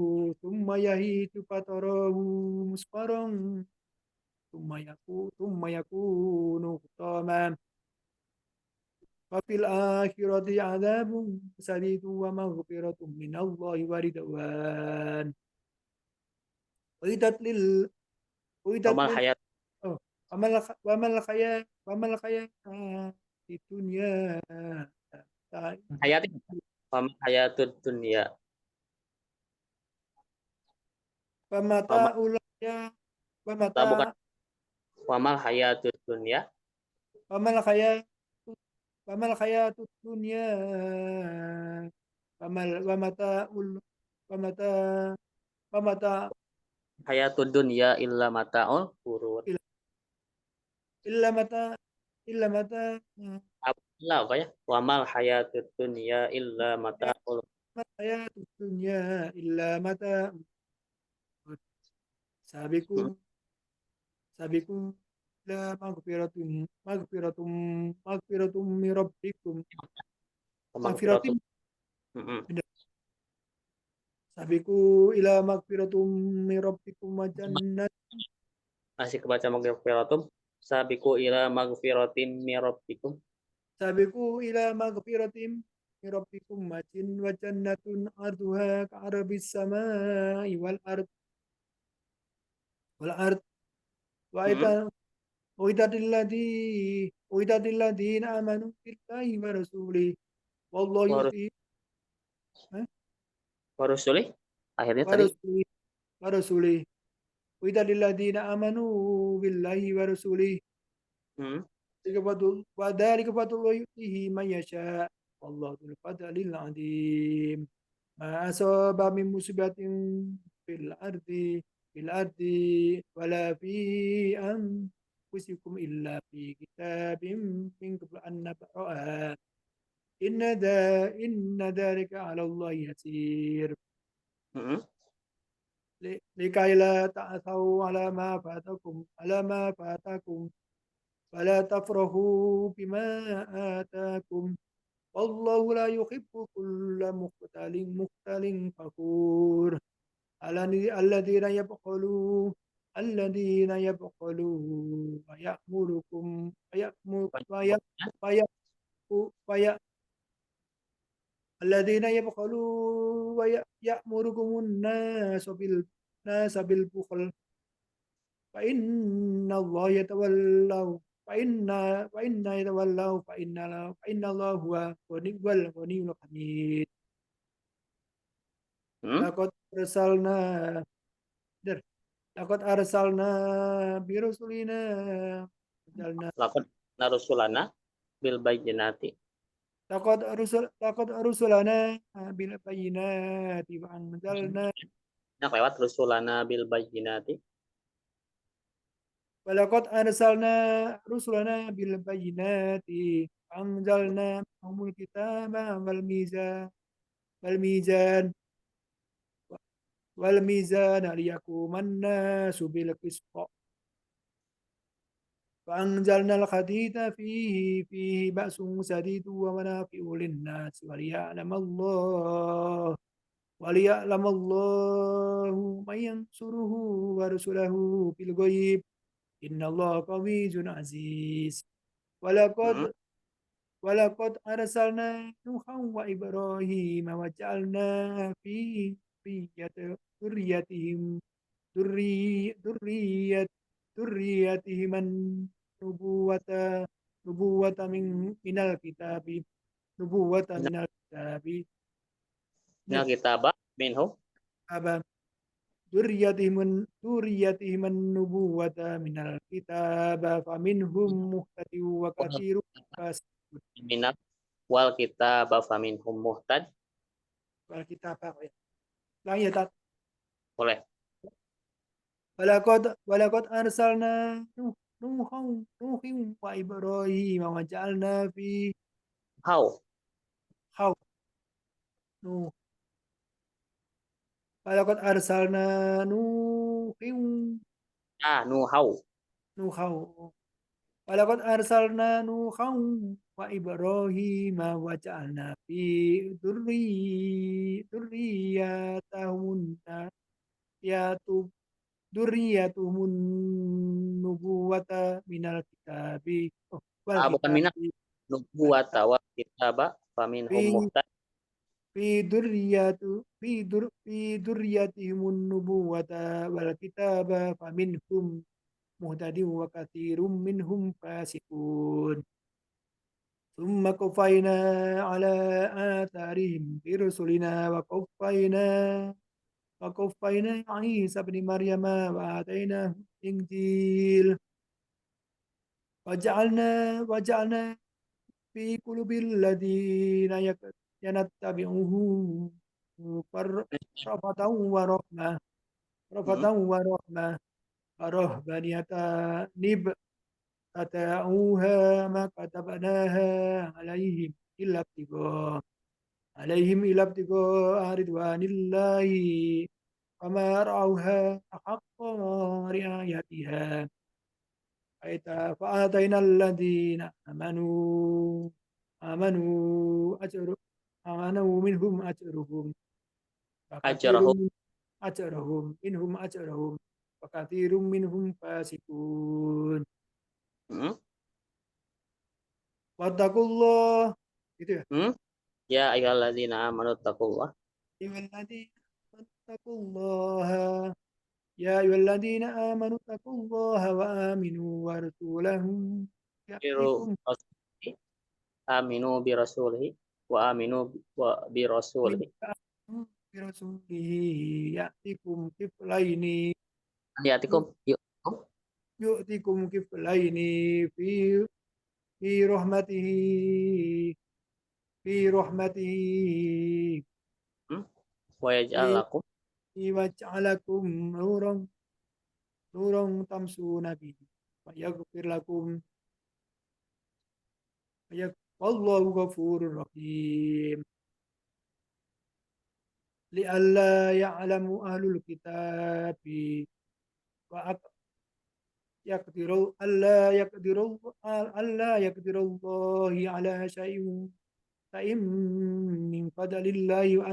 ثم يهيج فتراه مصفرا ثم يكون حطاما وفي الآخرة عذاب شديد ومغفرة من الله ورضوان أعدت لل أعدت Wamal لل hayat أه. وما الحياة في الدنيا hayati. Wamal hayatud dunya. Wamal, ومتاع الحياة bukan ومتاع wamal hayatud dunya. وما الحياة الدنيا ومتاع ومتاع ومتاع Hayatud dunya illa mata'ul ghurur. إلا متاع إلا متاع Alhamdulillah apa ya? Wamal hayatud dunya illa mata'ul. ما الحياة الدنيا إلا متاع Hmm. سابقوا سابقوا إلى مغفرة من ربكم مغفرة Maghfiratun. Hmm. سابقوا إلى مغفرة من ربكم وجنة Masih kebaca maghfiratum. Sabiqu ila maghfiratim mir rabbikum. سابقوا إلى مغفرة من ربكم وجنة عرضها كعرض السماء والأرض Hmm. وإذا الذين آمنوا بالله ورسوله والله Warus يؤتي warusulih. Akhirnya tadi. ورسوله ورسوله وإذا الذين آمنوا بالله ورسوله Hmm. وذلك فضل الله يؤتيه من يشاء والله ذو الفضل العظيم ما أصاب من مصيبة في الأرض في الأرض ولا في أنفسكم إلا في كتاب من قبل أن نبرأها إن ذلك على الله يسير Hmm. لكي لا تعثوا على ما فاتكم ولا تفرحوا بما آتاكم والله لا يحب كل مختال فخور الذين يبخلون ويأمركم ويأمر الذين يبخلون ويأمركم الناس بالبخل فإن الله يتولوا فإن يتولوا فإن الله هو الغني الحميد Hmm. لقد أرسلنا لقد أرسلنا برسلنا أرسلنا Lakon narusulana bil bayyinati. لقد أرسلنا بالبينات وأنزلنا Nah, lewat rusulana bil bayyinati. ولقد أرسلنا رسلنا بالبينات وأنزلنا معهم الكتاب والميزان ليقوم الناس بالقسط فأنزلنا الحديد فيه بأس شديد ومنافع للناس وليعلم الله من ينصره ورسله بالغيب إن الله قوي عزيز Hmm. ولقد walaqad arsalna Nuhan wa Ibrahim wa ja'alna fi dzurriyyatihim dzurriyyat dzurriyyatihim nubuwata nubuwata minal kitabi nubuwata minal kitabi Nah, kita minhum aba dzurriyyatihim nubuwata minal kitab faminhum muhtadi wa katsirun fasiqun. minat wal kita faminhum muhtad. Wal kitab apa ya? Lang ya tat. Boleh. Walaqad arsalna Nuhan wa Ibrahim wa ja'alna fi How? khaw Nuh walaqad arsalna Nuhin How? Nuhaw walaqad arsalna Nuhan wa Ibrahim wa ja'alna fi dzurriyyatahum yatu dzurriyyatuhum nubuwata minal kitabi wal Bukan minat. kitabi Nubuwata wal kitaba faminhum fi muhtad. fi dzurriyyatihimun nubuwata wal kitaba faminhum muhtadin wa katsirum minhum fasiqun. Tsumma qaffayna ala atharihim bi rusulina wa qaffayna Isa ibn Maryam wa atainahu injil wa ja'alna fi qulubil ladzina yanattabi'uhu rafatan wa rahmah Hmm. rafatan wa rahmah warahbaniyata nibtata'uha ma katabnaha alaihim illa ibtigha ridwanillahi wama ra'awha haqqa ri'ayatiha fa'atayna alladhina amanu ajru amanu minhum ajruhum wa Ajarahum. katsirun minhum ajrahum wa katsirun minhum fasiqun. Hmm. Wattaqullah gitu ya. Hmm. Ya ayyuhalladzina amanu taqullah. Wattaqullaha ya ayyuhalladzina amanu taqullaha wa aminu wa rasulahu ya'tikum Aminu bi rasulihi wa aminu bi rasulihi. bi rasulihi ya'tikum kiflaini Hadiatikum. Yuk. yu'tikum kiflaini fi fi rahmatihi fi rahmatihi Hmm. Wa yaj'al fi lakum. waj'alakum nuran tamsuna bihi wa yaghfir lakum wallahu ghafurur rahim. Li'alla ya'lamu ahlul kitabi wa yaqdiru alla yaqdirullahi ala syai'in min fadlillahi wa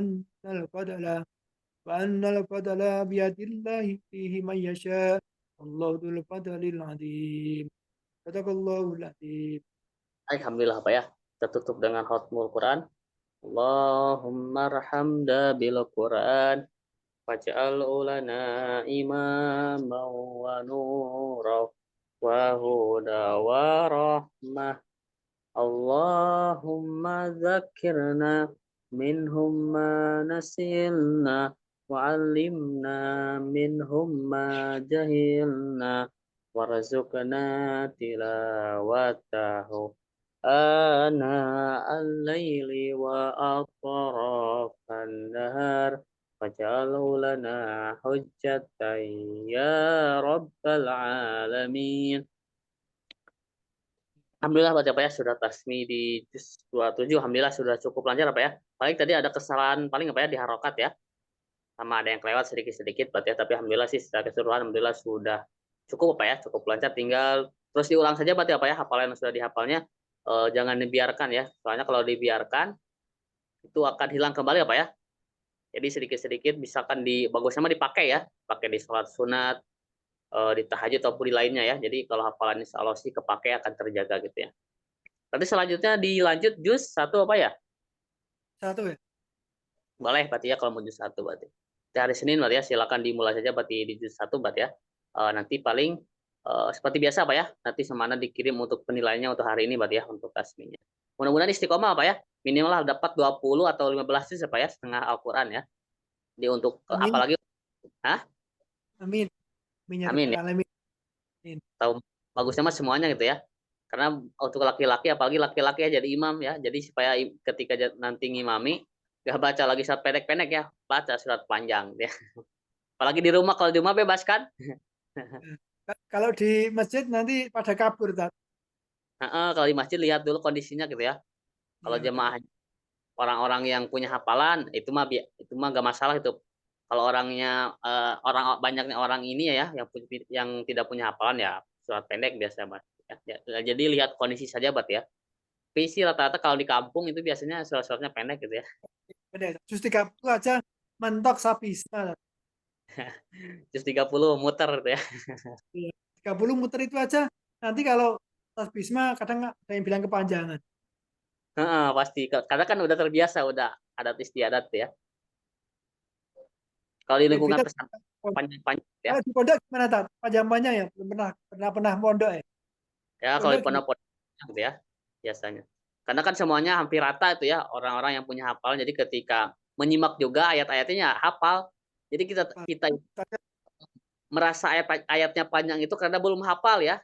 annal fadla biyadillahi fihi man yasha wallahu dzul fadlil adzim. Sadaqallahul adzim. Alhamdulillah Pak ya. Kita tutup dengan khatmul Quran. Allahumma arhamda bil Quran waj'al lana imaman wa nura wa huda wa rahmah. Allahumma dzakirna minhum ma nasilna wa 'allimna minhum ma jahilna warzuqna tilawatahu ana al-laili wa atrafan nahar waj'alhu lana hujjatan ya rabbal alamin. Alhamdulillah Pak ya sudah tasmi di juz 27. Alhamdulillah sudah cukup lancar Pak ya. Paling tadi ada kesalahan paling apa ya di harokat ya. Sama ada yang kelewat sedikit-sedikit Pak ya. Tapi alhamdulillah sih secara keseluruhan alhamdulillah sudah cukup Pak ya, cukup lancar. Tinggal terus diulang saja Pak ya hafalan yang sudah dihafalnya. Jangan dibiarkan ya. Soalnya kalau dibiarkan itu akan hilang kembali ya Pak ya. Jadi sedikit-sedikit misalkan bagusnya mah dipakai ya, pakai di sholat sunat, di tahajud ataupun di lainnya ya. Jadi kalau hafalan insya Allah sih kepake akan terjaga gitu ya. Berarti selanjutnya dilanjut juz 1 apa ya? 1 ya. Boleh berarti ya kalau mau juz 1 berarti. Di hari Senin berarti ya, silakan dimulai saja berarti di juz 1 berarti ya. Nanti paling seperti biasa Pak ya, nanti Semana dikirim untuk penilaiannya untuk hari ini berarti ya untuk tasminya. Mudah-mudahan istiqomah Pak ya, minimal dapat 20 atau 15 juz Pak ya, setengah Al-Qur'an ya. Di untuk Amin. apalagi Amin. Amin ya amin rabbal ya. alamin. Amin. Tahu bagusnya mah semuanya gitu ya. Karena untuk laki-laki apalagi laki-laki ya jadi imam ya. Jadi supaya ketika nanti ngimami gak baca lagi surat pendek-pendek ya, baca surat panjang ya. Apalagi di rumah, kalau di rumah bebas kan? Kalau di masjid nanti pada kabur, Tat. Kalau di masjid lihat dulu kondisinya gitu ya. Kalau Iya, betul. jemaah orang-orang yang punya hafalan itu mah gak masalah itu. Kalau orangnya orang banyaknya orang ini ya yang tidak punya hafalan ya surat pendek biasa Mas. Ya, jadi lihat kondisi saja Bat ya. Tapi sih rata-rata kalau di kampung itu biasanya surat-suratnya pendek gitu ya. Benar. Juz 30 aja mentok sabisma. Tat. Juz 30 muter gitu ya. Iya. 30 muter itu aja. Nanti kalau sabisma kadang ada yang bilang kepanjangan. Pasti. Karena kan udah terbiasa, udah adat istiadat ya. Kalau di lingkungan Kita pesantren panjang-panjang ya. kalau di pondok gimana, Tat? Panjang-panjang ya? Belum pernah pondok ya? Ya kalau Pondok di gimana? pondok gitu ya biasanya. Karena kan semuanya hampir rata itu ya orang-orang yang punya hafal. Jadi ketika menyimak juga ayat-ayatnya hafal. Jadi kita kita merasa ayatnya panjang itu karena belum hafal ya.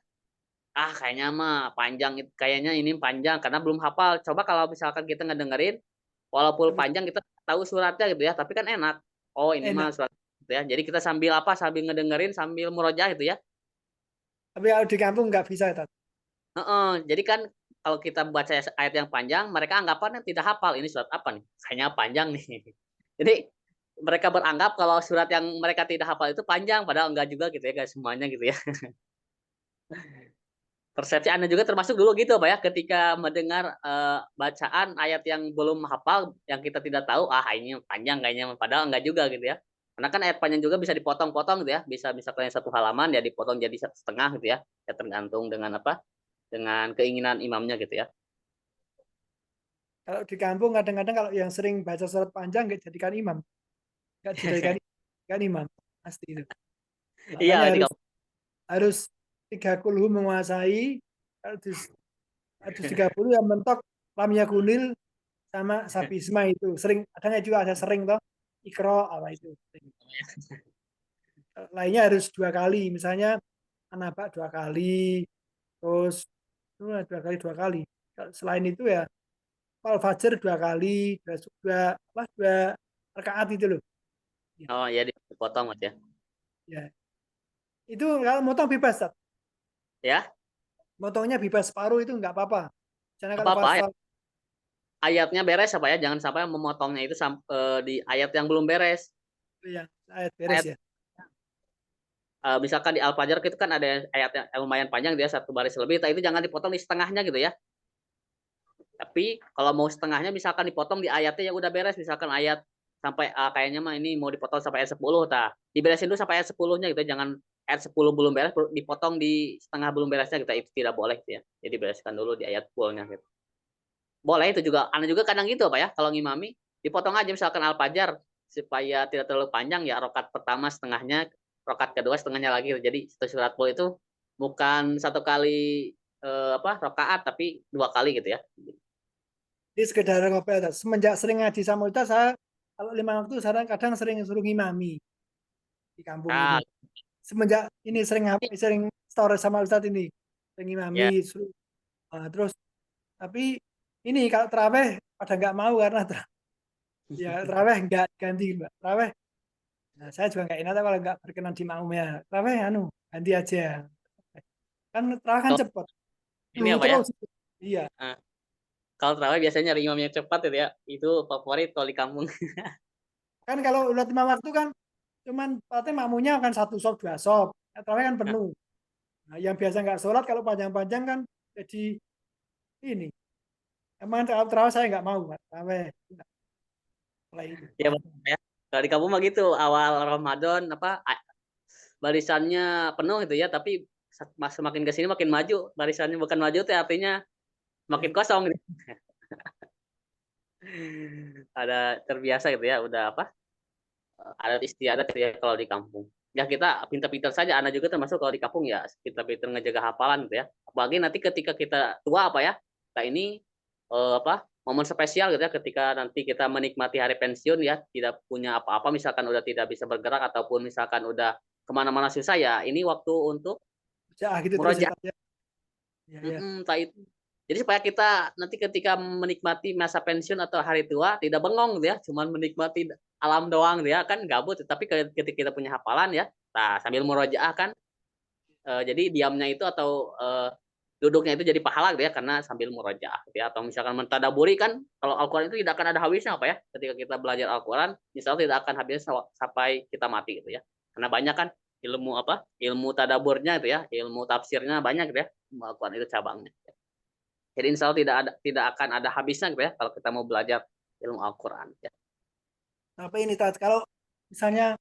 Kayaknya mah panjang, kayaknya ini panjang karena belum hafal. Coba kalau misalkan kita ngedengerin, walaupun panjang kita tahu suratnya gitu ya, tapi kan enak. Oh ini Enak. mah surat gitu ya. Jadi kita sambil apa? Sambil ngedengerin, sambil murojaah gitu ya. Tapi kalau di kampung nggak bisa, Tat. Jadi kan kalau kita baca ayat yang panjang, mereka anggapannya tidak hafal. Ini surat apa nih? Kayaknya panjang nih. Jadi mereka beranggap kalau surat yang mereka tidak hafal itu panjang, padahal enggak juga gitu ya, guys semuanya gitu ya. Persepsi Anda juga termasuk dulu gitu, Pak ya, ketika mendengar, bacaan ayat yang belum hafal, yang kita tidak tahu, ini panjang kayaknya, padahal enggak juga gitu ya. Karena kan ayat panjang juga bisa dipotong-potong gitu ya, bisa misalkan 1 halaman ya dipotong jadi setengah gitu ya, ya tergantung dengan apa, dengan keinginan imamnya gitu ya. Kalau di kampung kadang-kadang kalau yang sering baca surat panjang nggak jadikan imam. Nggak dijadikan imam. Pasti itu. Iya, Makanya di harus harus 30 menguasai. Kalau harus 30 yang mentok lam yakunil sama sabisma itu. Sering, kadang juga ada sering toh. Ikro apa itu. Lainnya harus 2 kali. Misalnya An-Naba 2 kali. Terus 2 kali. Selain itu ya Al-Fajr 2 kali. Dua rakaat itu loh. Ya, oh ya dipotong Mas ya. ya. Itu kalau motong bebas, Tat. Ya, Motongnya bebas separuh itu nggak apa-apa. Misalnya kalau apa-apa pasal ayatnya beres apa ya, jangan sampai memotongnya itu di ayat yang belum beres. yang ayat beres Ayat ya. misalkan di Al-Fajr itu kan ada ayat yang lumayan panjang dia 1 baris lebih, itu jangan dipotong di setengahnya gitu ya. Tapi kalau mau setengahnya misalkan dipotong di ayatnya yang udah beres, misalkan ayat sampai kayaknya mah ini mau dipotong sampai ayat 10, diberesin dulu sampai ayat 10-nya gitu, jangan ayat 10 belum beres dipotong di setengah belum beresnya gitu, itu tidak boleh gitu ya. Jadi bereskan dulu di ayat full-nya gitu. Boleh itu juga, Anda juga kadang gitu Pak ya, kalau ngimami dipotong aja misalkan Al-Fajr supaya tidak terlalu panjang ya, rokat pertama setengahnya, rokat kedua setengahnya lagi. Jadi satu surat full itu bukan 1 kali rokaat tapi 2 kali gitu ya. Jadi sekedar ngopel. Semenjak sering ngaji sama Ustaz, saya kalau 5 waktu saya kadang sering suruh ngimami di kampung ini. Ah, Semenjak ini sering story sama Ustaz ini, sering ya. ngimami, suruh. Terus tapi ini kalau terawih pada nggak mau karena ya terawih nggak ganti, Mbak. Terawih, nah, saya juga nggak enak kalau nggak berkenan di makmumnya. Terawih ganti aja. Kan terawih kan Kalau cepet. ini apa ya? Terus. Iya. Ah, kalau terawih biasanya nyari imam yang cepat gitu ya. Itu favorit kalau di kampung. Kan kalau udah 5 waktu kan cuman berarti makmunya kan 1 sop 2 sop. Terawih kan Nah, penuh. Nah, yang biasa nggak sholat kalau panjang-panjang kan jadi ini. Emang kalau terawih saya nggak mau, Pak. Terawih. Mulai itu. ya, ya. Kalau di kampung mah gitu, awal Ramadan barisannya penuh gitu ya, tapi semakin ke sini makin maju, barisannya bukan maju tuh artinya makin kosong gitu. Ada terbiasa gitu ya, udah apa? Adat istiadat gitu ya kalau di kampung. Ya kita pintar-pintar saja, anak juga termasuk kalau di kampung ya pintar-pintar ngejaga hafalan gitu ya. Apalagi nanti ketika kita tua apa ya, kita ini apa momen spesial gitu ya ketika nanti kita menikmati hari pensiun ya, tidak punya apa-apa misalkan udah tidak bisa bergerak ataupun misalkan udah kemana-mana susah ya, ini waktu untuk Ya gitu terus ya murojaah. Tat, ya. Ya, ya. Entah itu. Jadi supaya kita nanti ketika menikmati masa pensiun atau hari tua tidak bengong gitu ya, cuman menikmati alam doang dia kan gabut. Tapi ketika kita punya hafalan ya, nah sambil murojaah kan, jadi diamnya itu atau duduknya itu jadi pahala gitu ya karena sambil murojaah gitu ya. Atau misalkan mentadaburi kan, kalau Al-Quran itu tidak akan ada habisnya apa ya. Ketika kita belajar Al-Quran, misalnya tidak akan habis sampai kita mati gitu ya. Karena banyak kan ilmu apa? Ilmu tadaburnya itu ya, ilmu tafsirnya banyak gitu ya. Al-Quran itu cabangnya. Jadi insya Allah tidak akan ada habisnya gitu ya kalau kita mau belajar ilmu Al-Quran. Ya. Apa ini Tat, kalau misalnya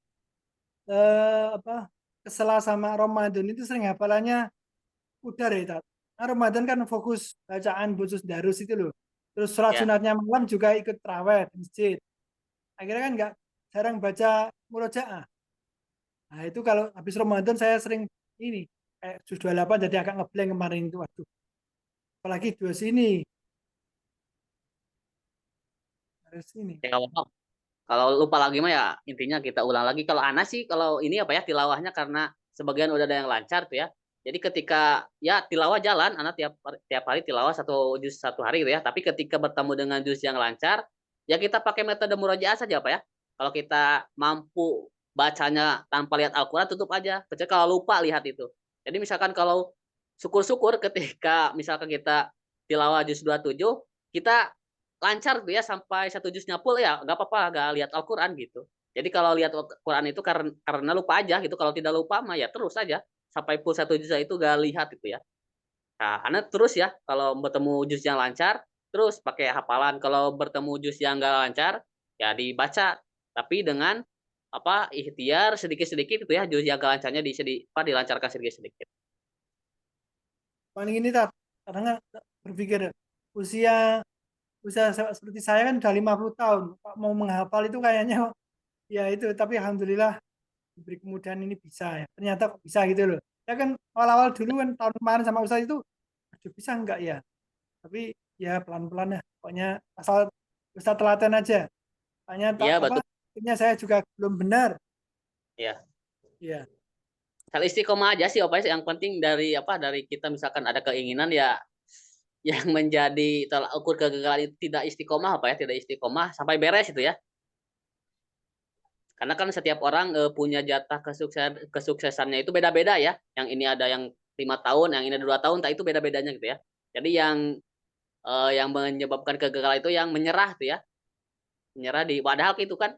apa kesela sama Ramadan itu sering hafalannya udah ya Tat. Nah, Ramadan kan fokus bacaan khusus darus itu loh. Terus sholat Ya, sunatnya malam juga ikut terawih di masjid. Akhirnya kan nggak jarang baca murojaah. Nah itu kalau habis Ramadan saya sering ini kayak juz 28 jadi agak ngeblank kemarin itu. Waduh, apalagi dua sini harus ini. ya nggak apa-apa. Kalau lupa lagi mah ya intinya kita ulang lagi. Kalau Ana sih kalau ini apa ya tilawahnya karena sebagian udah ada yang lancar tuh ya. Jadi ketika ya tilawah jalan, Ana tiap tiap hari tilawah satu juz satu hari gitu ya. Tapi ketika bertemu dengan juz yang lancar, ya kita pakai metode murojaah saja apa ya. Kalau kita mampu bacanya tanpa lihat Al-Quran tutup aja. Kecuali kalau lupa lihat itu. Jadi misalkan kalau syukur-syukur ketika misalkan kita tilawah juz 27, kita lancar tuh ya sampai satu juz full ya nggak apa-apa nggak lihat Al-Quran gitu. Jadi kalau lihat Al-Quran itu karena lupa aja gitu. Kalau tidak lupa mah ya terus aja sampai full satu juz itu gak lihat itu ya. Nah, Anda terus ya kalau bertemu juz yang lancar terus pakai hafalan. Kalau bertemu juz yang nggak lancar ya dibaca tapi dengan apa ikhtiar sedikit-sedikit itu ya juz yang gak lancarnya dilancarkan sedikit-sedikit. Paling ini tak kadang berpikir usia usia seperti saya kan udah 50 tahun. Pak mau menghafal itu kayaknya ya itu tapi alhamdulillah diberi kemudahan ini bisa ya. Ternyata kok bisa gitu loh. Ya kan awal-awal dulu kan tahun kemarin sama Ustaz itu aduh bisa enggak ya? Tapi ya pelan-pelan ya. Pokoknya asal Ustaz telaten aja. Hanya tak Iya apa betul akhirnya saya juga belum benar. ya. Iya. Hal istiqomah aja sih Opa, yang penting dari apa dari kita misalkan ada keinginan ya yang menjadi tolak ukur kegagalan itu tidak istiqomah apa ya tidak istiqomah sampai beres itu ya karena kan setiap orang punya jatah kesuksesannya itu beda-beda ya yang ini ada yang 5 tahun yang ini ada 2 tahun tak itu beda-bedanya gitu ya jadi yang menyebabkan kegagalan itu yang menyerah tuh ya menyerah di padahal itu kan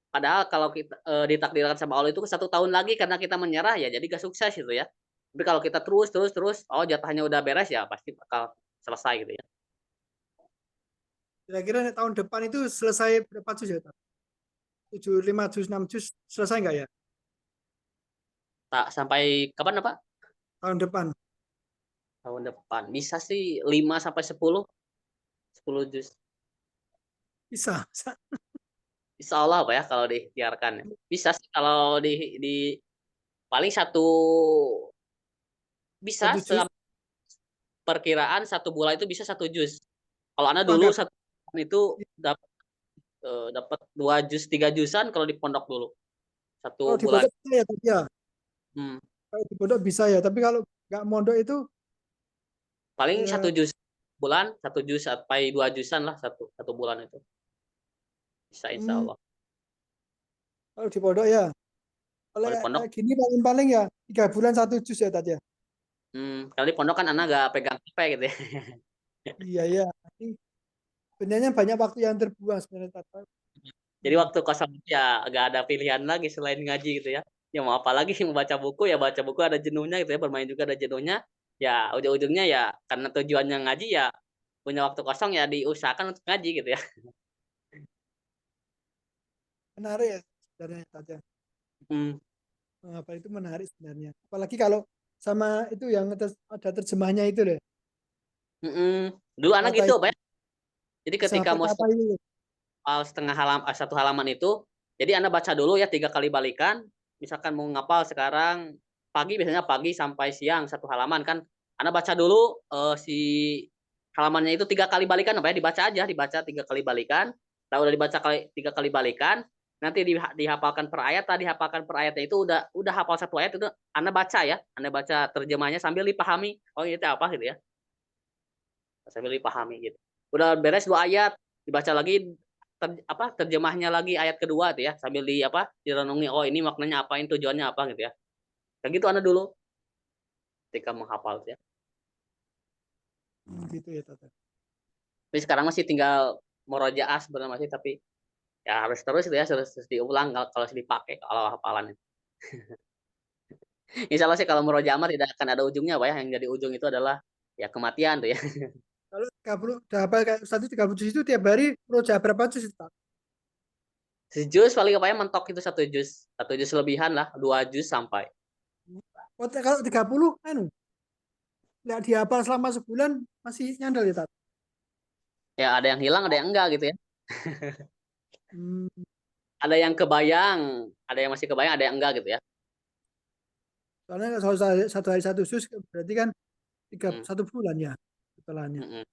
padahal kalau kita ditakdirkan sama Allah itu 1 tahun lagi karena kita menyerah ya jadi gak sukses itu ya tapi kalau kita terus terus terus oh jatahnya udah beres ya pasti bakal selesai gitu ya Kira-kira tahun depan itu selesai berapa juz ya? 7, 5 juz, 6 juz selesai enggak ya? tak sampai kapan Pak Tahun depan. tahun depan bisa sih 5 sampai 10 10 juz Bisa. Insya Allah Pak ya kalau diikhtiarkan ya. Bisa sih kalau di paling satu bisa 1 juz. perkiraan 1 bulan itu bisa 1 juz. Kalau Anda Wah, dulu enggak. satu bulan itu dapat 2 juz 3 juzan kalau di pondok dulu Kalau satu di bulan. pondok bisa ya tadi ya. Hmm. Kalau di pondok bisa ya. Tapi kalau nggak mondok itu Paling ya, 1 juz bulan 1 juz sampai 2 juzan lah satu bulan itu bisa Insya hmm, Allah. kalau di pondok ya. Kalau Kalau di pondok, kayak gini paling-paling ya 3 bulan 1 juz ya tadi ya. kalau di pondok kan anak gak pegang HP gitu ya. Iya ya. Ini sebenarnya banyak waktu yang terbuang sebenarnya Tata. Jadi Hmm. waktu kosong itu ya gak ada pilihan lagi selain ngaji gitu ya. Ya mau apa lagi mau baca buku ya baca buku ada jenuhnya gitu ya bermain juga ada jenuhnya. Ya ujung-ujungnya ya karena tujuannya ngaji ya punya waktu kosong ya diusahakan untuk ngaji gitu ya. Menarik ya sebenarnya Tata. Hmm. Apa itu menarik sebenarnya. Apalagi kalau sama itu yang ada terjemahnya itu deh. Dulu anak Kata gitu, Pak ya. Jadi ketika sampai mau kata itu. satu halaman itu, jadi Anda baca dulu ya 3 kali balikan. Misalkan mau ngapal sekarang pagi, biasanya pagi sampai siang satu halaman kan, Anda baca dulu, si halamannya itu 3 kali balikan, apa ya, dibaca aja, dibaca 3 kali balikan. Kalau udah dibaca 3 kali balikan, nanti dihafalkan per ayat, dihafalkan per ayatnya itu udah hafal satu ayat itu Anda baca ya, Anda baca terjemahnya sambil dipahami, oh ini apa gitu ya, sambil dipahami gitu. Udah beres 2 ayat, dibaca lagi terjemahnya lagi ayat kedua tuh ya, sambil direnungi, oh ini maknanya apa, ini tujuannya apa gitu ya. Kayak gitu Anda dulu ketika menghafal ya. Gitu ya Tata. Tapi sekarang masih tinggal murojaah sebenarnya masih, tapi ya harus terus itu ya, terus diulang kalau dipakai kalau hafalan itu. Insya Allah sih kalau murojaah mah tidak akan ada ujungnya, Pak ya. Yang jadi ujung itu adalah ya kematian tuh ya. Kalau 30 udah hafal kayak 130 itu tiap hari roja berapa juz itu, Pak? Sejus paling apa ya, mentok itu satu jus lebihan lah, 2 jus sampai. Oh, kalau 30 anu nggak dihafal selama sebulan masih nyandal ya, Tat? Ya ada yang hilang, ada yang enggak gitu ya. Hmm, Ada yang kebayang, ada yang masih kebayang, ada yang enggak gitu ya. soalnya kalau satu hari satu juz berarti kan Hmm, 1 bulan ya setelahnya. hmm, hmm.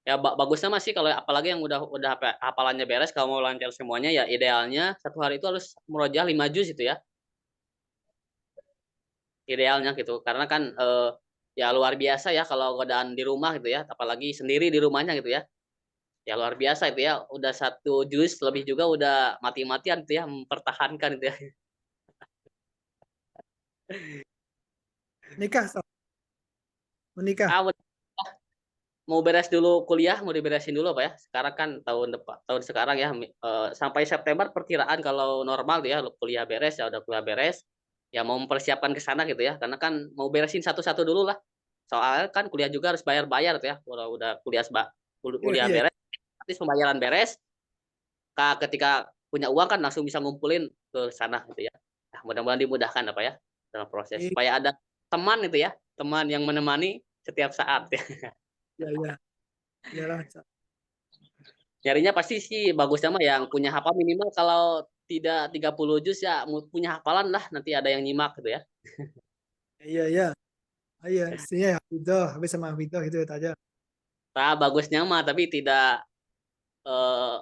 Ya bagusnya masih kalau apalagi yang udah hafalannya beres, kalau mau lancar semuanya ya idealnya satu hari itu harus murojaah 5 juz itu ya. Idealnya gitu. Karena kan ya luar biasa ya kalau godaan di rumah gitu ya, apalagi sendiri di rumahnya gitu ya. Ya luar biasa itu ya, udah 1 juz lebih juga udah mati-matian itu ya mempertahankan itu ya. Nikah, Tat. Menikah. Ah, mau beres dulu kuliah, mau diberesin dulu Pak ya. Sekarang kan tahun sekarang ya sampai September perkiraan kalau normal ya kuliah beres ya udah kuliah beres. Ya mau mempersiapkan ke sana gitu ya. Karena kan mau beresin satu-satu dulu lah. Soalnya kan kuliah juga harus bayar-bayar tuh ya. Kalau udah Iya, kuliah iya. beres, nanti pembayaran beres, ketika punya uang kan langsung bisa ngumpulin ke sana gitu ya. Nah, mudah-mudahan dimudahkan apa ya dalam proses Iya, supaya ada teman itu ya, teman yang menemani setiap saat ya. iya, iya. Iyalah. Nyarinya pasti sih bagusnya mah yang punya hafal minimal kalau tidak 30 juz ya punya hafalan lah nanti ada yang nyimak gitu ya. Iya, iya. Ah, iya, istrinya ya Hafidhah, habis sama Hafidhah gitu ya aja. Nah, bagusnya mah tapi tidak eh,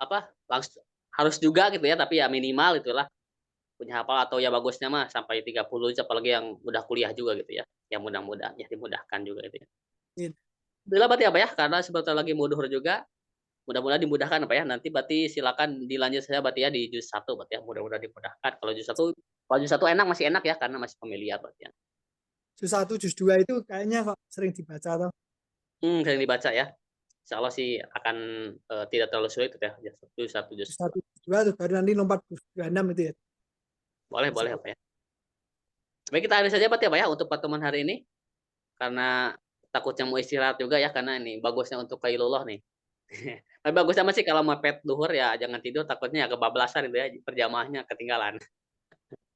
apa langsung harus juga gitu ya tapi ya minimal itulah punya hafal atau ya bagusnya mah sampai 30 juz apalagi yang udah kuliah juga gitu ya. Yang mudah-mudahan ya dimudahkan juga gitu ya. Amin. Alhamdulillah berarti apa ya karena sebentar lagi mau duhur juga mudah-mudahan dimudahkan apa ya nanti berarti silakan dilanjut saya berarti ya di juz 1 berarti ya mudah-mudahan dimudahkan kalau juz 1 enak masih enak ya karena masih familiar berarti ya. Juz 1, juz 2 itu kayaknya kok sering dibaca atau Sering dibaca ya. Insya Allah sih akan tidak terlalu sulit gitu ya. Juz 1, juz juz 2. 1, juz 2 tuh baru nanti lompat juz 26 itu ya. Boleh, Insya boleh Allah. apa ya. Baik kita ada saja Pak ya Pak ya untuk pertemuan hari ini karena takutnya mau istirahat juga ya karena ini bagusnya untuk qailullah nih. Tapi bagusnya masih kalau mepet duhur ya jangan tidur takutnya ya kebablasan itu ya perjamaahnya ketinggalan.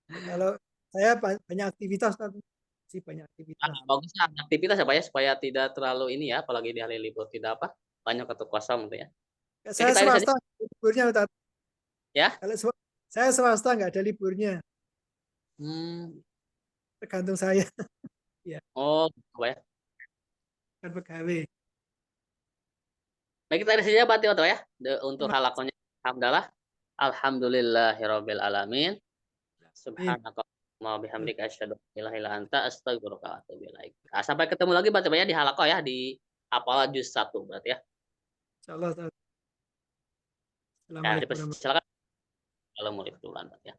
Kalau saya banyak aktivitas tapi sih banyak aktivitas. Bagusnya aktivitas ya Pak ya supaya tidak terlalu ini ya apalagi di hari libur tidak apa banyak atau kosong gitu ya. Oke Saya kita ini saja swasta liburnya Ustaz. ya. Kalau saya swasta nggak ada liburnya, Hmm. tergantung saya. Ya, Oh, apa ya. kan pegawai. Baik, kita ada saja Pak Tio ya. Untuk Terima halakonya alhamdulillah. Alhamdulillahirabbil alamin. kasih. Subhanaka wa bihamdika asyhadu an la ilaha illa anta astaghfiruka wa atubu ilaik. Nah, sampai ketemu lagi Pak Tio ya di halaqah ya di hafal juz 1 berarti ya. Insyaallah. Ya, Assalamualaikum warahmatullahi wabarakatuh. dipersilakan kalau mau duluan Pak ya.